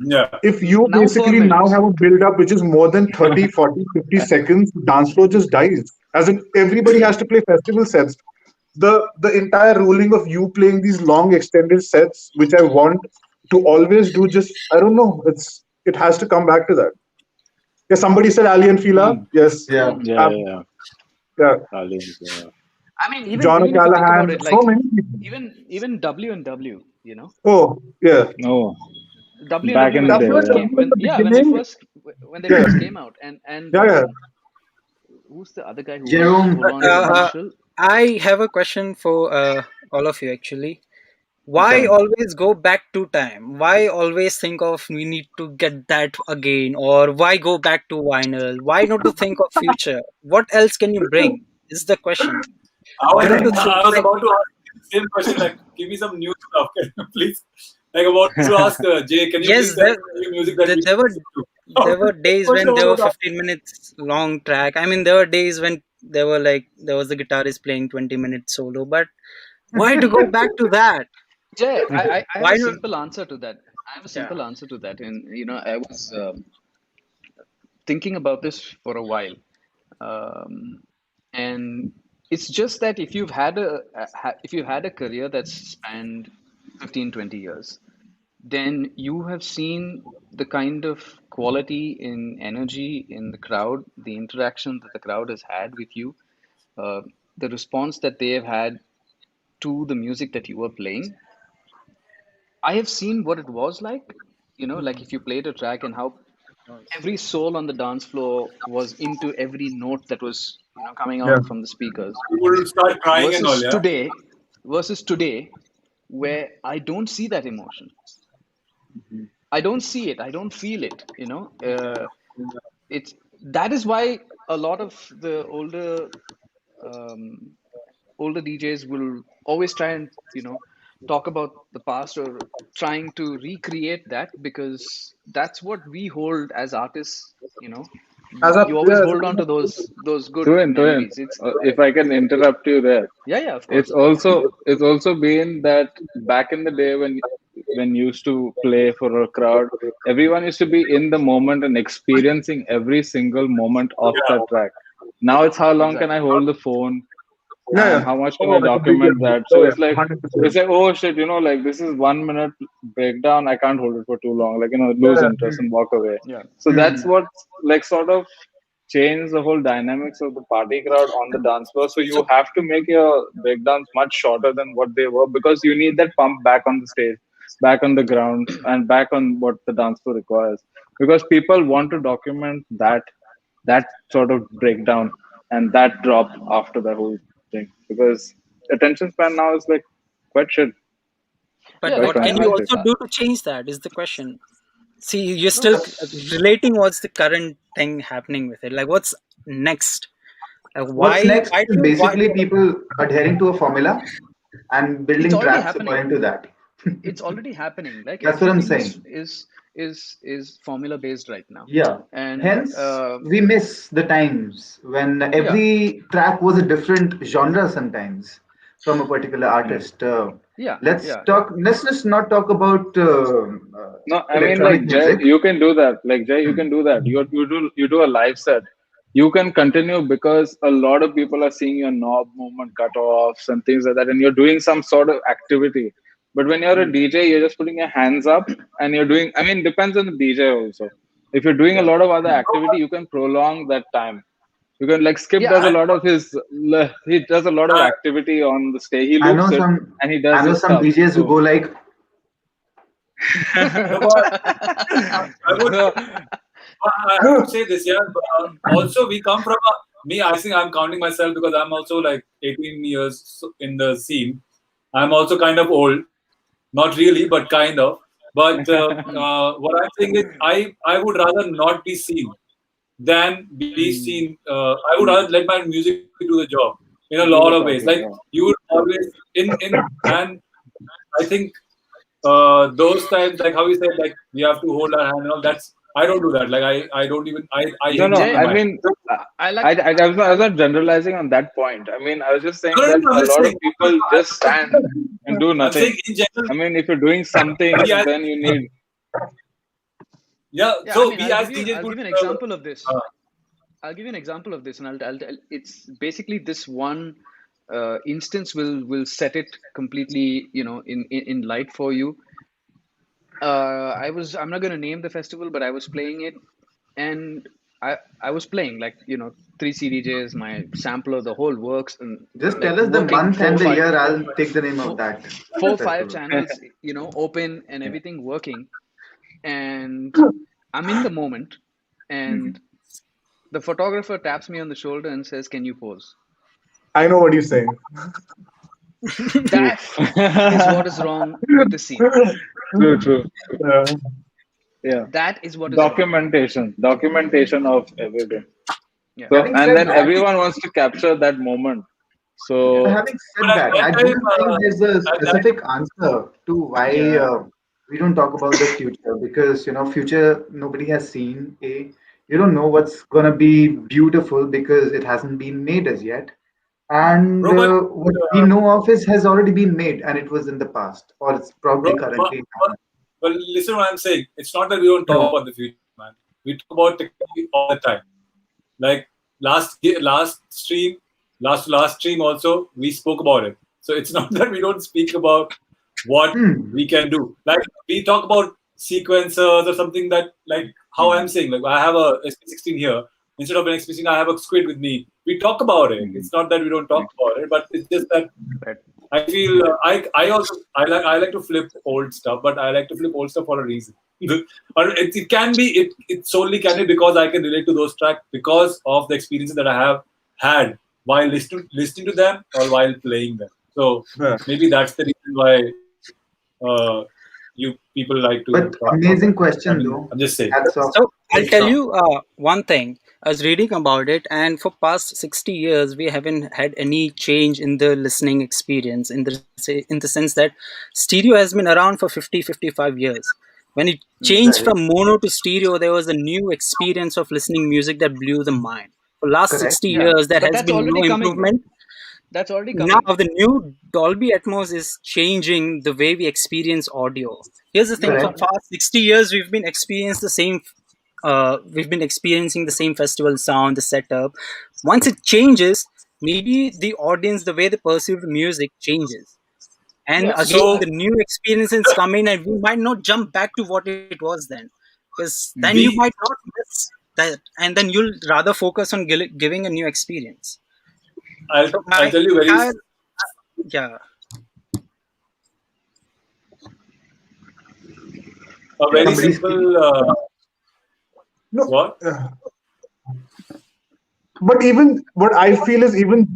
Yeah. If you Now four basically now minutes. have a build up which is more than 30, 40, 50 seconds, dance floor just dies. As in everybody has to play festival sets. The entire ruling of you playing these long extended sets, which I want to always do, just I don't know. It has to come back to that. Yeah, somebody said Ali and Fila. Mm. Yes. Yeah. Uh, yeah. Aliens, yeah. I mean, even John even if you think about O'Callaghan, it, so like many people. even W and W. You know, Oh, yeah. No, back W&W in when the they day, first yeah. came, In when the yeah, when they beginning, first when they yeah, first came out, and yeah, yeah. who's the other guy who was Jerome. full on Uh, commercial? I have a question for all of you actually. Why Acha. always go back to time? Why always think of we need to get that again? Or why go back to vinyl? Why not to think of future? What else can you bring? Is the question. I Why was, not to Correct. think I was like about to ask the same question. Like, give me some new stuff, can you please. Like, about to ask Jay, can you please yes, tell us some new music that we there can were listen to? there were That's the days question when I there was were about to 15 minutes long track. I mean there were days when there were like there was the guitarist playing 20 minutes solo, but why to go back to that? Jay, I have Why a not? simple answer to that. I have a Yeah. simple answer to that, and I was thinking about this for a while, um, and it's just that if you've had a career that's spanned 15, 20 years, then you have seen the kind of quality in energy in the crowd, the interaction that the crowd has had with you, uh, the response that they have had to the music that you were playing. I have seen what it was like, like if you played a track and how every soul on the dance floor was into every note that was, coming Yeah. out from the speakers, You will start crying and all, versus yeah? today, versus today, where I don't see that emotion. I don't see it. I don't feel it. It's that is why a lot of the um, older DJs will always try and talk about the past or trying to recreate that because that's what we hold as artists. As a You always yeah, as hold on to a, those good To memories. It's if I can interrupt you there, Yeah, yeah, of it's course. also been that back in the day when you used to play for a crowd, everyone used to be in the moment and experiencing every single moment of Yeah. that track. Now it's how long can I Exactly. hold the phone yeah, and yeah. how much can Oh, I I completely document agree. that? Oh, So yeah, it's 100%. like, oh shit, like this is 1 minute breakdown. I can't hold it for too long. Like, lose Yeah, interest and walk away. Yeah. So that's Hmm. what like sort of changed the whole dynamics of the party crowd on the dance floor. So you So, have to make your breakdowns much shorter than what they were because you need that pump back on the stage, back on the ground, and back on what the dance floor requires. Because people want to document that sort of breakdown and that drop after the whole thing because attention span now is like quite shit, But Yeah, quite like what can frankly you I also speaking. do to change that is the question. See, you're no, still That's relating what's the current thing happening with it. Like, what's next? Like, what's next why is do why? basically people adhering to a formula and it's building already tracks happening. according to that. It's already happening. Like That's what I'm everything is saying. is is formula based right now, Yeah. and Hence, we miss the times when yeah, every track was a different genre sometimes from a particular Yeah. artist. yeah, Let's yeah, talk. Let's just not talk about No, I mean electronic like Jay, music. you can do that. Like Jay, you can do that. You do a live set. You can continue because a lot of people are seeing your knob movement cut-offs and things like that, and you're doing some sort of activity. But when you're a DJ, you're just putting your hands up and you're doing. I mean, depends on the DJ also. If you're doing a yeah, lot of other activity, you can prolong that time. You can like Skip yeah. does a and, lot of he does a lot of uh, activity on the stage. He I know loops it some. and he I does know his some stuff. DJs who go So like, no, but I would so I have to say this, yeah. Also, we come from me. I think I'm counting myself because I'm also like 18 years in the scene. I'm also kind of old, not really, but kind of. But Mm. what I'm saying is, I would rather not be seen than be seen. Mm. I would rather let my music do the job in a lot of do the ways. Like talking. Yeah. you would always in and I think those times, like how you said, like we have to hold our hand and all. That's I don't do that. Like I don't even I No, hate no. being in Jay, I the mic. mean, I like I was not generalizing on that point. I mean, I was just saying No, no, that no, I'm a just lot of saying. people just stand and do I'm saying nothing. in general, I mean, if you're doing we something, as then you need. yeah. yeah. I So mean, we as DJs I'll would give you an example of this. uh, I'll give you an example of this, and it's basically this one instance will set it completely, in light for you. I'm not going to name the festival, but I was playing it, and I was playing like, 3 CDJs, my sampler, the whole works, and Just like tell us the working month four and the five year. I'll take the name of four, that four five festival. channels, open and everything working, and I'm in the moment, and the photographer taps me on the shoulder and says, "Can you pose?" I know what you're saying. That is what is wrong with the scene. True, true. Yeah. Yeah. That is what is wrong. Documentation of everything. Yeah. So, Having and said then that, everyone wants to capture that moment. Yeah. So, having But said at that, that I time, don't think there's a at that specific answer to why yeah. we don't talk about the future because future nobody has seen. You don't know what's gonna be beautiful because it hasn't been made as yet. And bro, but what we know of is has already been made and it was in the past or it's bro, probably currently but listen what I'm saying. It's not that we don't talk about the future, man. We talk about technology all the time. Like last stream, last stream also we spoke about it. So it's not that we don't speak about what happening. we can do. Like we talk about sequencers or something that like how I'm saying. Like I have a SP16 here. Instead of an SP16, I have a squid with me. We talk about it. It's not that we don't talk about it, but it's just that Right. I feel I also I like to flip old stuff, but I like to flip old stuff for a reason. Or it can be it solely can be because I can relate to those tracks because of the experiences that I have had while listening to them or while playing them. So Yeah. maybe that's the reason why you people like to But talk about that. amazing I question mean, though. I'm just saying. Hats off. So I'll Good tell song. you one thing. I was reading about it, and for past 60 years, we haven't had any change in the listening experience in the sense that stereo has been around for 50-55 years. When it changed Right. from mono to stereo, there was a new experience of listening music that blew the mind. For last Correct. 60 Yeah. years, there But has that's been no already coming, bro. improvement. That's already Now coming. the new Dolby Atmos is changing the way we experience audio. Here's the No, thing: for Correct. no. past 60 years, we've been experiencing the same festival sound, the setup. Once it changes, maybe the audience, the way they perceive the music changes. And Yeah. again, So the new experiences come in, and we might not jump back to what it was then, because then you might we not miss that, and then you'll rather focus on giving a new experience. I'll So I'll my tell you very entire yeah. a very Somebody speaking. simple No. what But even what I feel is even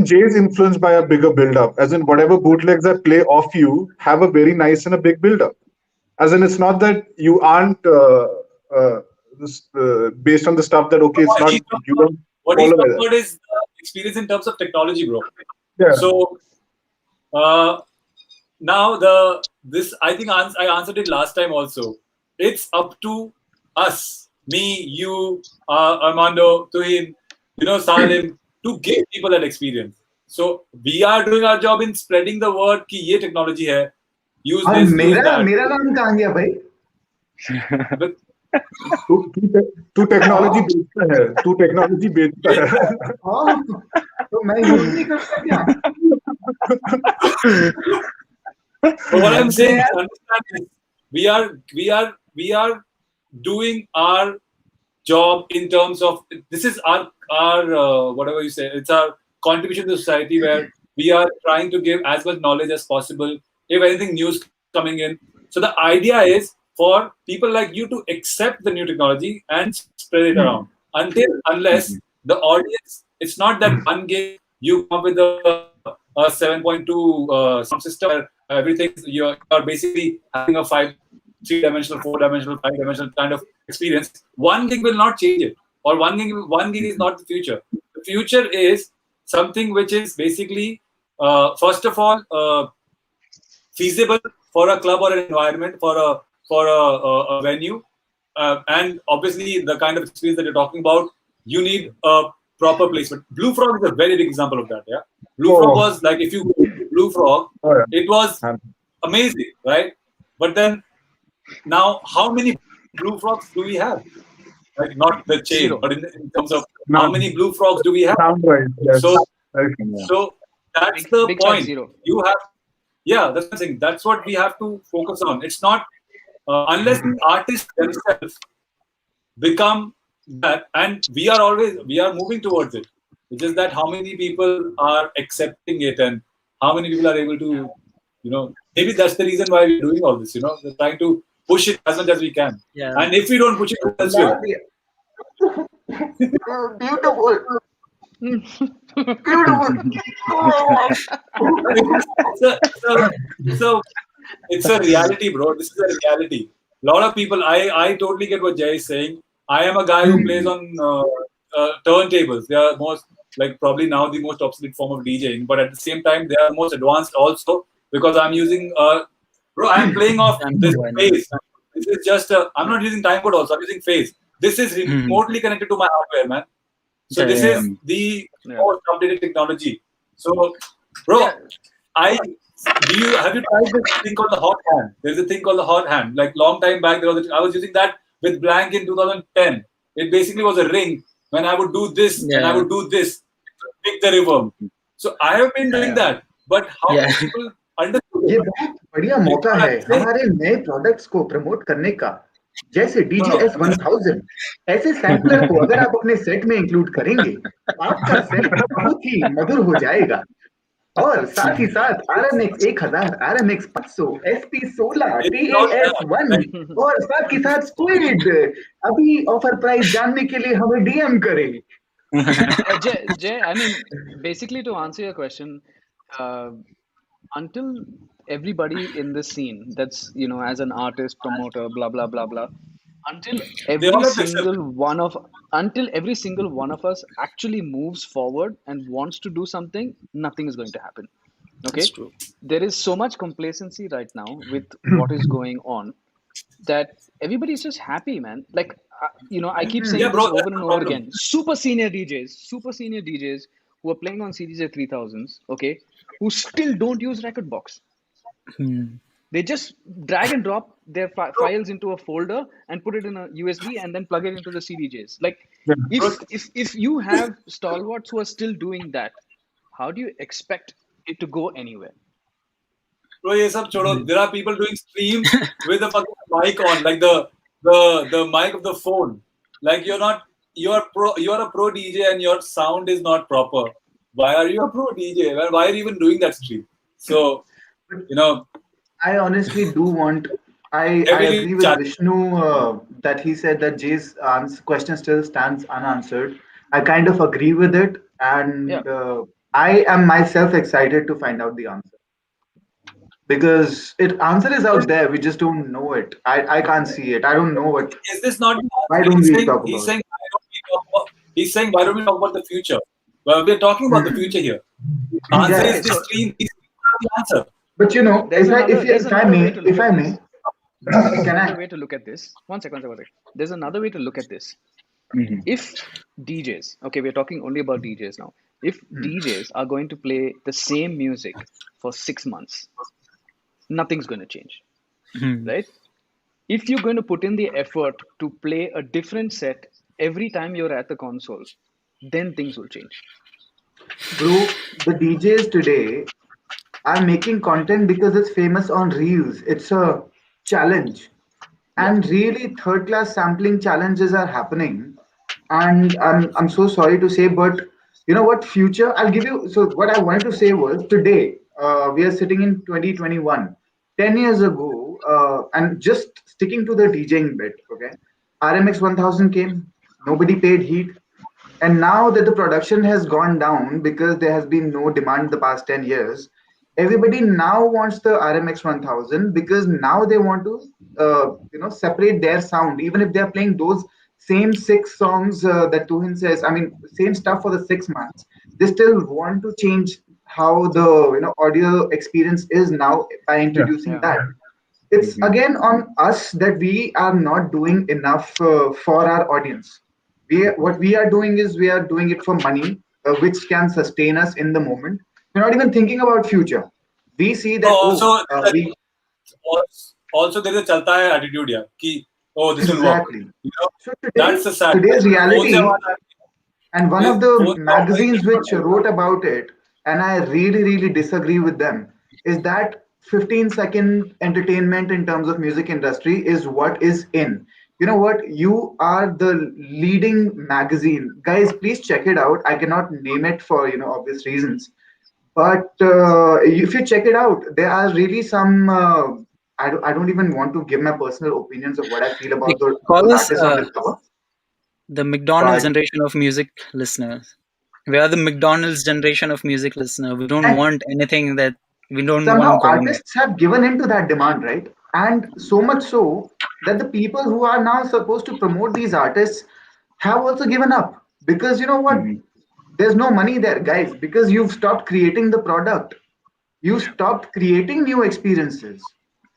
Jay's influenced by a bigger build-up. As in whatever bootlegs that play off you have a very nice and a big build-up. As in it's not that you aren't based on the stuff that okay, it's what not he's talking you about, don't what he's follow by talking that. about is experience in terms of technology, bro. Yeah. So uh, now the this I think I answered it last time also. It's up to us, me, you, Armando, Tuhin, Salim, to give people that experience. So we are doing our job in spreading the word कि ये technology है, use और this, use मेरा that. मेरा नाम कहाँ गया भाई? But तू टेक्नोलॉजी हाँ बेचता है तू टेक्नोलॉजी बेचता है हाँ तो मैं यूज नहीं करता क्या? But what I'm हद है saying is, यार. understand this. We are doing our job in terms of this is our whatever you say. It's our contribution to society where we are trying to give as much knowledge as possible. If anything new is coming in, so the idea is for people like you to accept the new technology and spread it around. Unless the audience, it's not that one gig you come up with a 7.2 sound system where everything you're basically having a three-dimensional, four-dimensional, five-dimensional kind of experience. One gig will not change it, or one gig is not the future. The future is something which is basically first of all feasible for a club or an environment for a venue, and obviously the kind of experience that you're talking about, you need a proper placement. Blue Frog is a very big example of that. Yeah, Blue Frog oh, was like if you go to Blue Frog, oh yeah. it was amazing, right? But then now, how many Blue Frogs do we have? Like not the chain, Zero. but in terms of how Now many Blue Frogs do we have? sound right, yes. So Right. so that's Big the big time point. zero. You have, yeah, that's what I'm saying. That's what we have to focus on. It's not unless the artists themselves become that, and we are moving towards it. It's just that how many people are accepting it, and how many people are able to, maybe that's the reason why we're doing all this. We're trying to push it as much as we can, Yeah. and if we don't push it, who else will? Beautiful. Beautiful. So it's a reality, bro. This is a reality. A lot of people, I totally get what Jay is saying. I am a guy who plays on turntables. They are most, like, probably now the most obsolete form of DJing, but at the same time, they are most advanced also, because I'm using, bro, I'm playing off Time this code, phase. This is just, I'm not using time code also, I'm using phase. This is remotely connected to my hardware, man. So Yeah, this yeah. is the Yeah. most updated technology. So, bro, Yeah. have you tried this thing called the hot hand? There's a thing called the hot hand. Like long time back, I was using that with Blank in 2010. It basically was a ring. When I would do this and I Yeah. would do this, pick the reverb. So I have been doing that. But how Yeah. many people understood ये it? बहुत बढ़िया You मौका know what है I'm saying? हमारे नए products को promote करने का, जैसे No, डीजे no. S1000 ऐसे सैम्पलर को अगर आप अपने सेट में इंक्लूड करेंगे, आपका सेट बहुत ही मधुर हो जाएगा। और साथ ही साथ RMX 1000, RMX 500, SP16, It's not TAS1 that. Like, और साथ ही साथ स्क्विड। अभी ऑफर प्राइस जानने के लिए हमें डीएम करें। Jay, I mean, basically to answer your question, uh, until everybody in this scene, that's, as an artist, promoter, blah blah blah blah, until they every all have single flexibility. one of until every single one of us actually moves forward and wants to do something, nothing is going to happen. Okay, That's true. there is so much complacency right now with what is going on, that everybody's just happy, man. Like, I keep Yeah, saying bro, this over that's and the over problem. again. Super senior DJs who are playing on CDJ 3000s, okay, who still don't use record box. Hmm. They just drag and drop their Bro, files into a folder and put it in a USB and then plug it into the CDJs. Like, bro, if you have stalwarts who are still doing that, how do you expect it to go anywhere? bro, ये सब छोड़ो. There are people doing streams with a fucking mic on, like the mic of the phone. Like you're a pro DJ and your sound is not proper. Why are you a pro DJ? Why are you even doing that stream? So, you know, I honestly do want. I heavily agree with charged. Vishnu that he said that Jay's question still stands unanswered. I kind of agree with it, Yeah. and I am myself excited to find out the answer, because it answer is out there. We just don't know it. I can't see it. I don't know what. Is this not the Why answer? don't we talk about it? He's saying why don't we talk about the future? Well, we're talking about the future here. The answer Yeah. Okay, is this so stream. These are the answer. But there's if I another way may, to look at this. There's can another I? way to look at this. One second, one second, one second. There's another way to look at this. Mhm. If DJs, okay, we're talking only about DJs now. If DJs are going to play the same music for 6 months, nothing's going to change, Hmm. right? If you're going to put in the effort to play a different set every time you're at the console, then things will change. Bro, the DJs today are making content because it's famous on Reels. It's a challenge. Yeah. And really, third class sampling challenges are happening. And I'm so sorry to say, but you know what? Future, I'll give you. So, what I wanted to say was today, we are sitting in 2021. 10 years ago, and just sticking to the DJing bit, okay? RMX 1000 came, nobody paid heed. And now that the production has gone down because there has been no demand the past 10 years, everybody now wants the RMX 1000 because now they want to, separate their sound. Even if they're playing those same six songs that Tuhin says, I mean, same stuff for the 6 months, they still want to change how the audio experience is now by Yeah. introducing Yeah. that. It's Mhm. again on us that we are not doing enough for our audience. What we are doing is we are doing it for money, which can sustain us in the moment. We're not even thinking about future. We see So that, also, we also there is a chalta hai attitude here. Ki, oh, this will work. exactly. You know, So that's the sad. today's Phone se reality, आवाज आ रही and one है. of the Phone से आवाज आ रही magazines which है. wrote about it, and I really, really disagree with them, is that 15-second entertainment in terms of music industry is what is in. you know what? You are the leading magazine, guys. Please check it out. I cannot name it for obvious reasons, but if you check it out, there are really some. I don't even want to give my personal opinions of what I feel They about call those us artists on the cover. the McDonald's But generation of music listeners. We are the McDonald's generation of music listener. We don't and want anything that we don't want somehow to go in. artists have given into that demand, right? And so much so that the people who are now supposed to promote these artists have also given up, because you know what? Hmm. There's no money there, guys, because you've stopped creating the product. You stopped creating new experiences,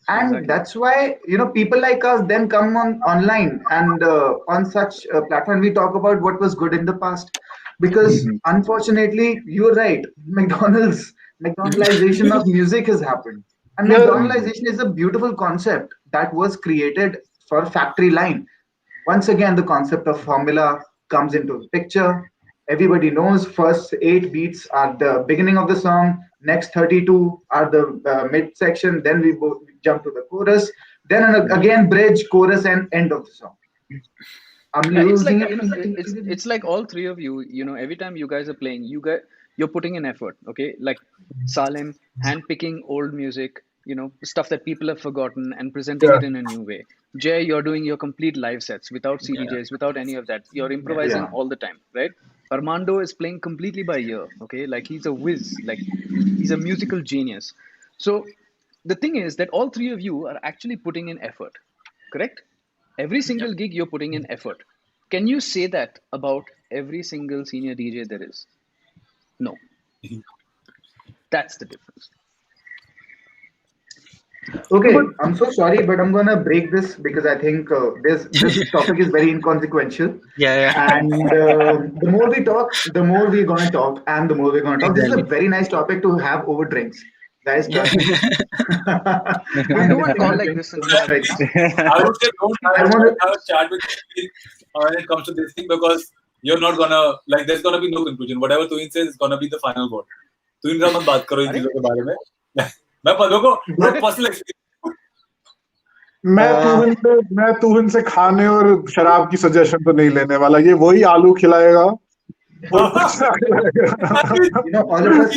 and Exactly. that's why people like us then come on online, and on such a platform we talk about what was good in the past, because Hmm. unfortunately you're right. McDonaldization of music has happened, and Yeah, Hmm. McDonaldization is a beautiful concept that was created for factory line. Once again, the concept of formula comes into the picture. Everybody knows first 8 beats are the beginning of the song, next 32 are the mid section, then we jump to the chorus, then again bridge, chorus, and end of the song. I'm Yeah, it's losing like, it. it's like all three of you, every time you guys are playing, you're putting in effort, okay? Like Salim, handpicking old music, stuff that people have forgotten and presenting yeah, it in a new way. Jay, you're doing your complete live sets without Yeah, CDJs, without any of that. You're yeah. improvising Yeah. all the time, right? Armando is playing completely by ear, okay? Like he's a whiz, like he's a musical genius. So the thing is that all three of you are actually putting in effort, correct? Every Yep. single gig you're putting in effort. Can you say that about every single senior DJ there is? No. That's the difference. but Okay, I'm so sorry, but I'm gonna break this because I think this topic is very inconsequential. Yeah, yeah. And the more we talk, the more we're gonna talk, and the more we're gonna talk. This is a Exactly. very nice topic to have over drinks, guys. Yeah. Trust me. We'll I'm do a missing call the like drinks this so instead much of right this. now. I would say I want don't to. have a chat with me when it comes to this thing, because you're not gonna like. There's gonna be no conclusion. Whatever Tuin says is gonna be the final word. तुम इनका मत बात करो इन अरे चीजों के बारे में मैं पदों को मैं But पर्सनल एक्सपीरियंस uh, मैं तुहिन से खाने और शराब की सजेशन तो नहीं लेने वाला। ये वही आलू खिलाएगा और कुछ ना खिलाएगा। all of us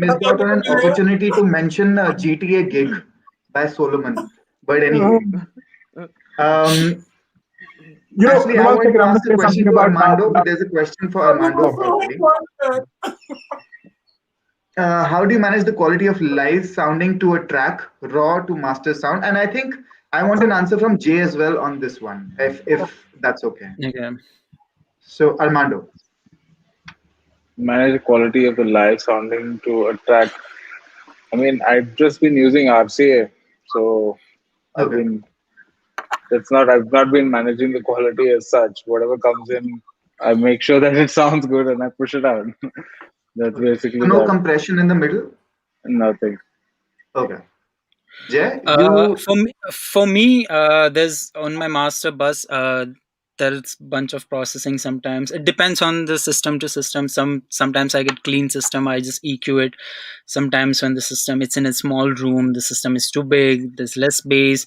missed out on an opportunity to mention a GTA gig by Solomon. But anyway, um, actually, I one wanted second, to I'm ask going a to say something question to about Armando, but there's a question for Armando already. How do you manage the quality of live sounding to a track, raw to master sound? And I think I want an answer from Jay as well on this one, if that's okay. Okay. So Armando. Manage the quality of the live sounding to attract. I mean, I've just been using RCA, so I've Okay. been. It's not. I've not been managing the quality as such. Whatever comes in, I make sure that it sounds good and I push it out. That's Okay. So basically no that. compression in the middle. Nothing. Okay. Jay, you. For me, there's on my master bus. There's bunch of processing. Sometimes it depends on the system to system. Sometimes I get clean system. I just EQ it. Sometimes when the system it's in a small room, the system is too big. There's less bass.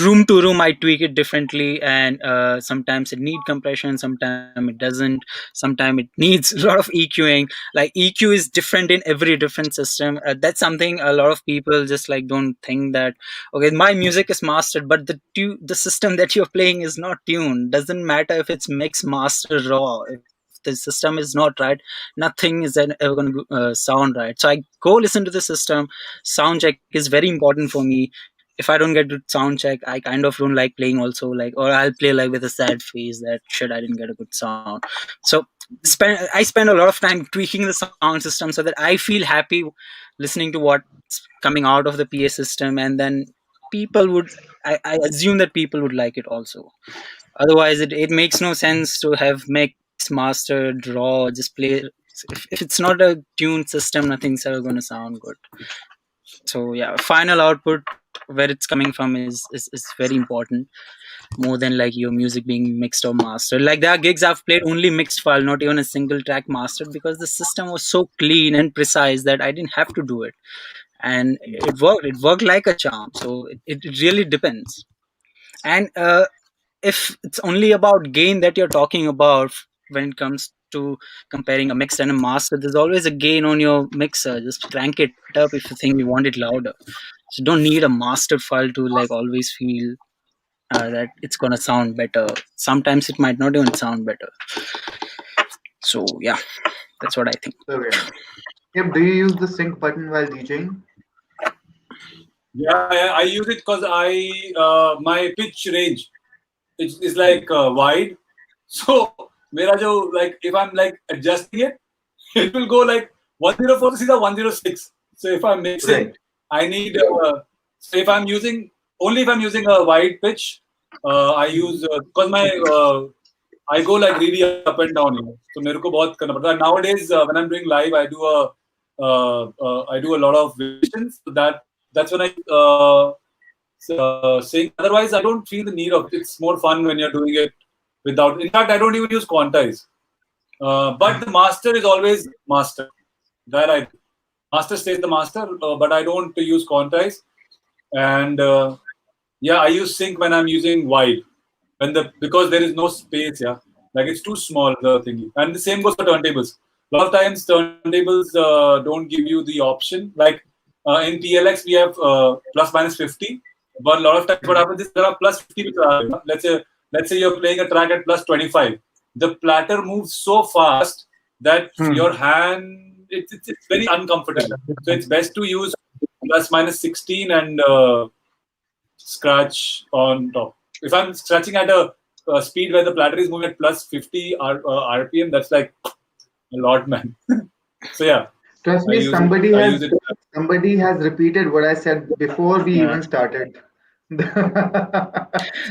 Room to room, I tweak it differently, and sometimes it need compression. Sometimes it doesn't. Sometimes it needs a lot of EQing. Like EQ is different in every different system. That's something a lot of people just like don't think that okay my music is mastered but the system that you're playing is not tuned. Doesn't matter if it's mix master raw. If the system is not right, nothing is ever going to sound right. So I go listen to the system. Sound check is very important for me. If I don't get good sound check, I kind of don't like playing also, like, or I'll play like with a sad face that shit I didn't get a good sound. So I spend a lot of time tweaking the sound system so that I feel happy listening to what's coming out of the PA system, and then people would I assume that people would like it also. Otherwise, it makes no sense to have mix, mastered, raw, just play. If it's not a tuned system, nothing's ever going to sound good. So yeah, final output where it's coming from is very important, more than like your music being mixed or mastered. Like there are gigs I've played only mixed file, not even a single track mastered, because the system was so clean and precise that I didn't have to do it, and it worked like a charm. So it really depends. And if it's only about gain that you're talking about when it comes to comparing a mixed and a master, there's always a gain on your mixer. Just crank it up if you think you want it louder. So you don't need a master file to like always feel that it's gonna sound better. Sometimes it might not even sound better. So yeah, that's what I think. Okay. Yep. Do you use the sync button while DJing? Yeah, I use it because my pitch range is like wide. So मेरा जो like if I'm like adjusting it, it will go like 104 to सीधा 106. So if I'm mixing, Right. I need so if I'm using only if I'm using a wide pitch, I use because my I go like really up and down. So मेरे को बहुत करना पड़ता है. Nowadays, when I'm doing live, I do a lot of variations. So that's when I sing. Otherwise, I don't feel the need of it. It's more fun when you're doing it without. In fact, I don't even use quantize. But the master is always master. That I master stays the master, but I don't use quantize. And yeah, I use sync when I'm using wide. Because there is no space, yeah, like it's too small the thingy. And the same goes for turntables. A lot of times turntables don't give you the option. Like in TLX we have plus minus 50, but a lot of times what happens is there are plus 50. Let's say you're playing a track at plus 25. The platter moves so fast that your hand it's very uncomfortable. So it's best to use plus minus 16 and scratch on top. If I'm scratching at a speed where the platter is moving at plus 50 RPM, that's like a lot, man. So yeah, Trust I me, use somebody it. I has use it. somebody has repeated what I said before we Yeah. even started the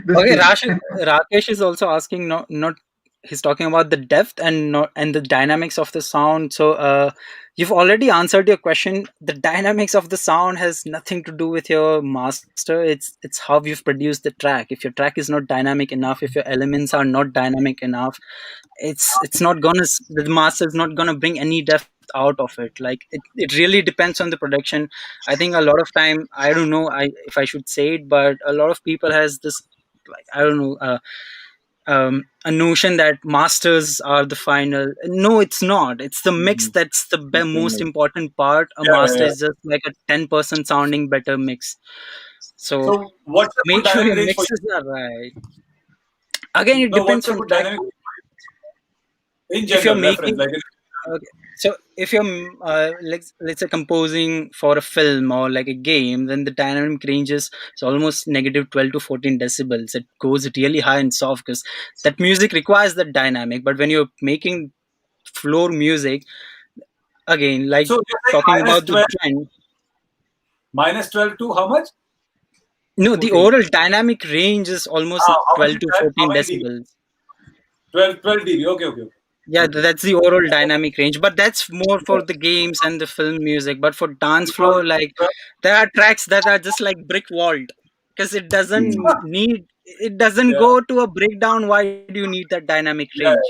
Okay, stream. Rakesh is also asking, not he's talking about the depth and not and the dynamics of the sound. So you've already answered your question. The dynamics of the sound has nothing to do with your master. It's how you've produced the track. If your track is not dynamic enough, if your elements are not dynamic enough, it's not gonna the master is not gonna bring any depth out of it. Like it really depends on the production. I think a lot of time, I don't know if I should say it, but a lot of people has this, like, I don't know, a notion that masters are the final. No, it's not. It's the mix that's the most important part. A Yeah, master yeah. is just like a 10% sounding better mix. So So what's the good make sure dynamic your range for mixes are right. Again, it you? No, what's depends the from good track. dynamic in If you're general reference? making Like Okay. So if you're let's say composing for a film or like a game, then the dynamic range is almost negative 12 to 14 decibels. It goes really high and soft because that music requires that dynamic. But when you're making floor music, again, like so you're saying talking minus about the 12, trend, minus 12 to how much? no, the 14. overall dynamic range is almost How much 12 is to that? How 14 many dB? decibels. 12 dB. Okay. Yeah, Okay. that's the overall dynamic range, but that's more for the games and the film music. But for dance floor, like, there are tracks that are just like brick walled because it doesn't go to a breakdown. Why do you need that dynamic Yeah. range?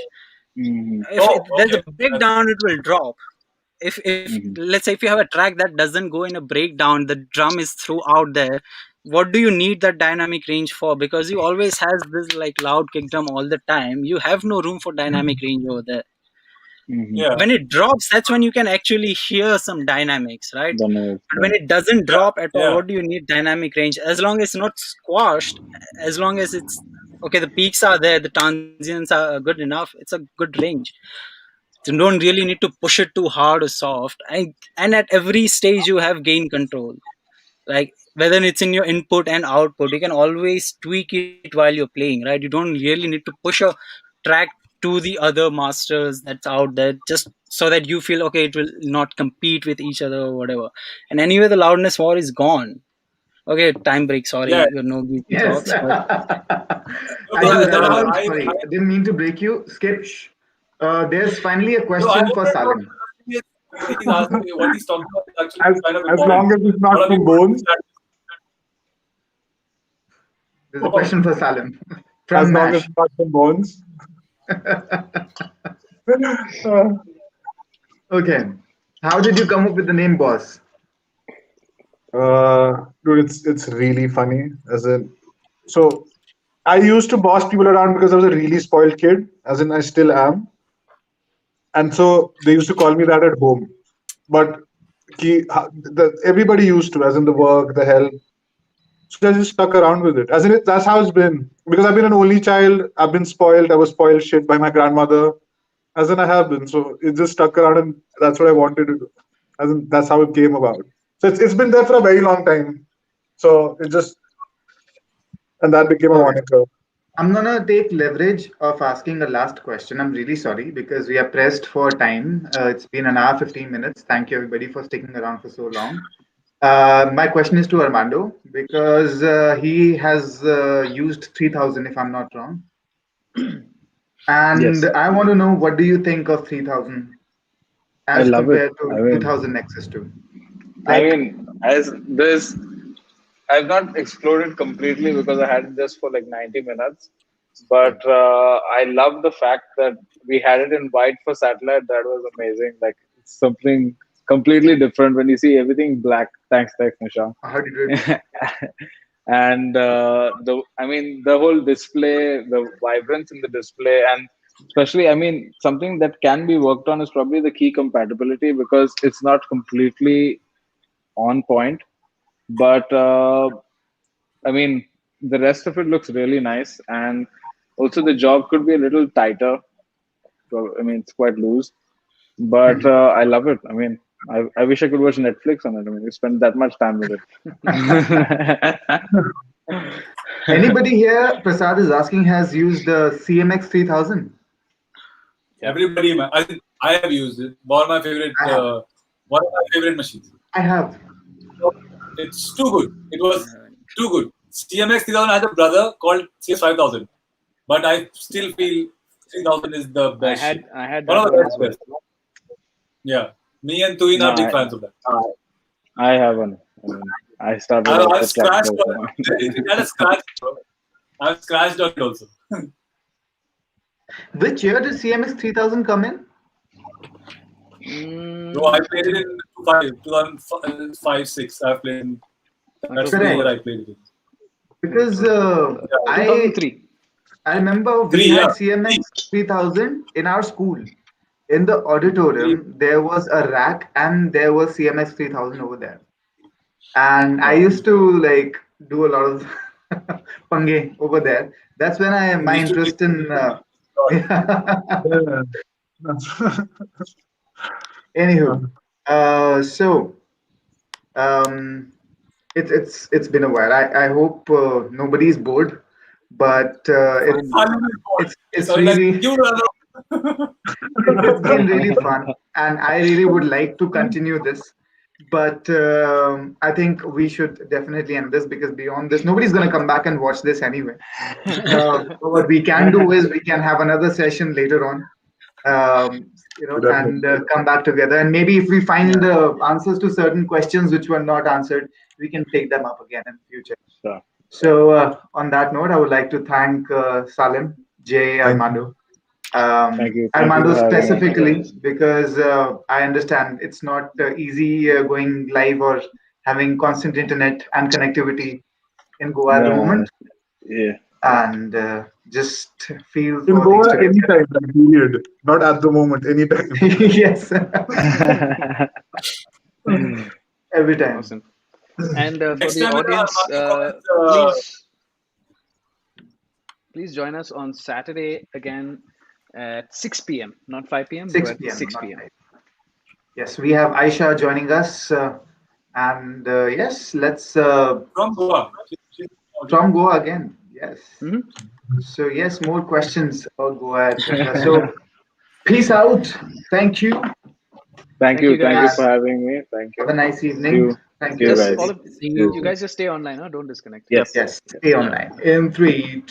If Oh, there's okay. a breakdown, it will drop. If let's say if you have a track that doesn't go in a breakdown, the drum is throughout there. What do you need that dynamic range for? Because you always has this like loud kick drum all the time. You have no room for dynamic range over there. Yeah. When it drops, that's when you can actually hear some dynamics, right? The noise. But when it doesn't Yeah. drop at all, Yeah. what do you need dynamic range? As long as it's not squashed, as long as it's okay, the peaks are there, the transients are good enough, it's a good range. You don't really need to push it too hard or soft. And at every stage you have gain control, like whether it's in your input and output, you can always tweak it while you're playing, right? You don't really need to push a track to the other masters that's out there just so that you feel okay, it will not compete with each other or whatever. And anyway, the loudness war is gone. Okay, time break, Yeah. sorry, you're no good Yes. talks, but No, I the do but have a the lot. I Sorry, I didn't mean to break you. Skip. There's finally a no, I question for don't know. Salim. He's asking what he's talking about is actually as kind of as long important. as it's A not lot of from people don't Bones, understand. There's a question for Salim as from long as Mash. it's not from Bones. Uh, Okay. How did you come up with the name Boss? dude, it's really funny. As in, so I used to boss people around because I was a really spoiled kid, as in I still am. And so they used to call me that at home. But everybody used to, as in the work, the help. So I just stuck around with it. As in, that's how it's been. Because I've been an only child, I've been spoiled. I was spoiled shit by my grandmother. As in, I have been. So it just stuck around, and that's what I wanted to do. As in, that's how it came about. So it's been there for a very long time. So it just, and that became a Okay. moniker. I'm gonna take leverage of asking a last question. I'm really sorry because we are pressed for time. It's been an hour, 15 minutes. Thank you everybody for sticking around for so long. My question is to Armando because he has used 3000 if I'm not wrong. And Yes, I want to know what do you think of 3000 I as love it. compared to I mean, 2000 Nexus 2? I Like, mean, as this, I've not explored it completely because I had it just for like 90 minutes. But I love the fact that we had it in white for satellite. That was amazing. Like it's something completely different when you see everything black. Thanks, Nisha. how did it? And I mean, the whole display, the vibrance in the display, and especially, I mean, something that can be worked on is probably the key compatibility because it's not completely on point. But I mean, the rest of it looks really nice, and also the job could be a little tighter. So, I mean, it's quite loose, but I love it. I mean, I wish I could watch Netflix on it. I mean, we spend that much time with it. Anybody here, Prasad is asking, has used the CMX 3000? Everybody, I have used it. I have. One of my favorite machines. I have. It's too good. It was too good. CMX 3000 has a brother called CS5000, but I still feel 3000 is the best shit. I had One that of the one as well. best. Yeah, me and Tuin No, are big fans of that. I haven't. I mean, I started I, off I've with scratched classical. on it. It had a scratch, bro. I've scratched on it also. Which year did CMX 3000 come in? No, I played it in 2005, 6. I played in, that's the year Correct. I played it in. Because I 2003. I remember we 3, had yeah. CMX 3000 in our school. In the 3. auditorium, there was a rack and there was CMX 3000 over there. And I Yeah. used to like do a lot of pange over there. That's when my We used to interest in Yeah. anywho. So it's been a while. I hope nobody's bored, but Fine. it's So like, really you know, it's been really fun, and I really would like to continue this. But I think we should definitely end this because beyond this, nobody's going to come back and watch this anyway. What we can do is we can have another session later on, and Definitely. come back together. And maybe if we find answers to certain questions which were not answered, we can take them up again in future. Sure. So, on that note, I would like to thank Salim, Jay, Thank you. Armando. Thank you Armando for having me. specifically, because I understand it's not easy going live or having constant internet and connectivity in Goa at the No, moment, yeah. and just feel In for things Goa, to get anytime, like, period. Not at the moment, anytime. better. Yes, every time. Awesome. And for next the time when audience, Armando please join us on Saturday again at 6 p.m. Not 5 p.m., 6 but p.m. 6 not p.m. 5. Yes, we have Aisha joining us, and yes, let's from Goa. from Goa again. Yes. Mhm. So yes, more questions about Goa, etc. So peace out. Thank you. Thank Thank you, you. Thank you And guys. for having me. Thank have a you. nice See evening. you. Thank See you, you Just everybody. guys. follow. See you You soon. guys just stay online, huh? Don't disconnect. Yes. Yes, stay online. In 3,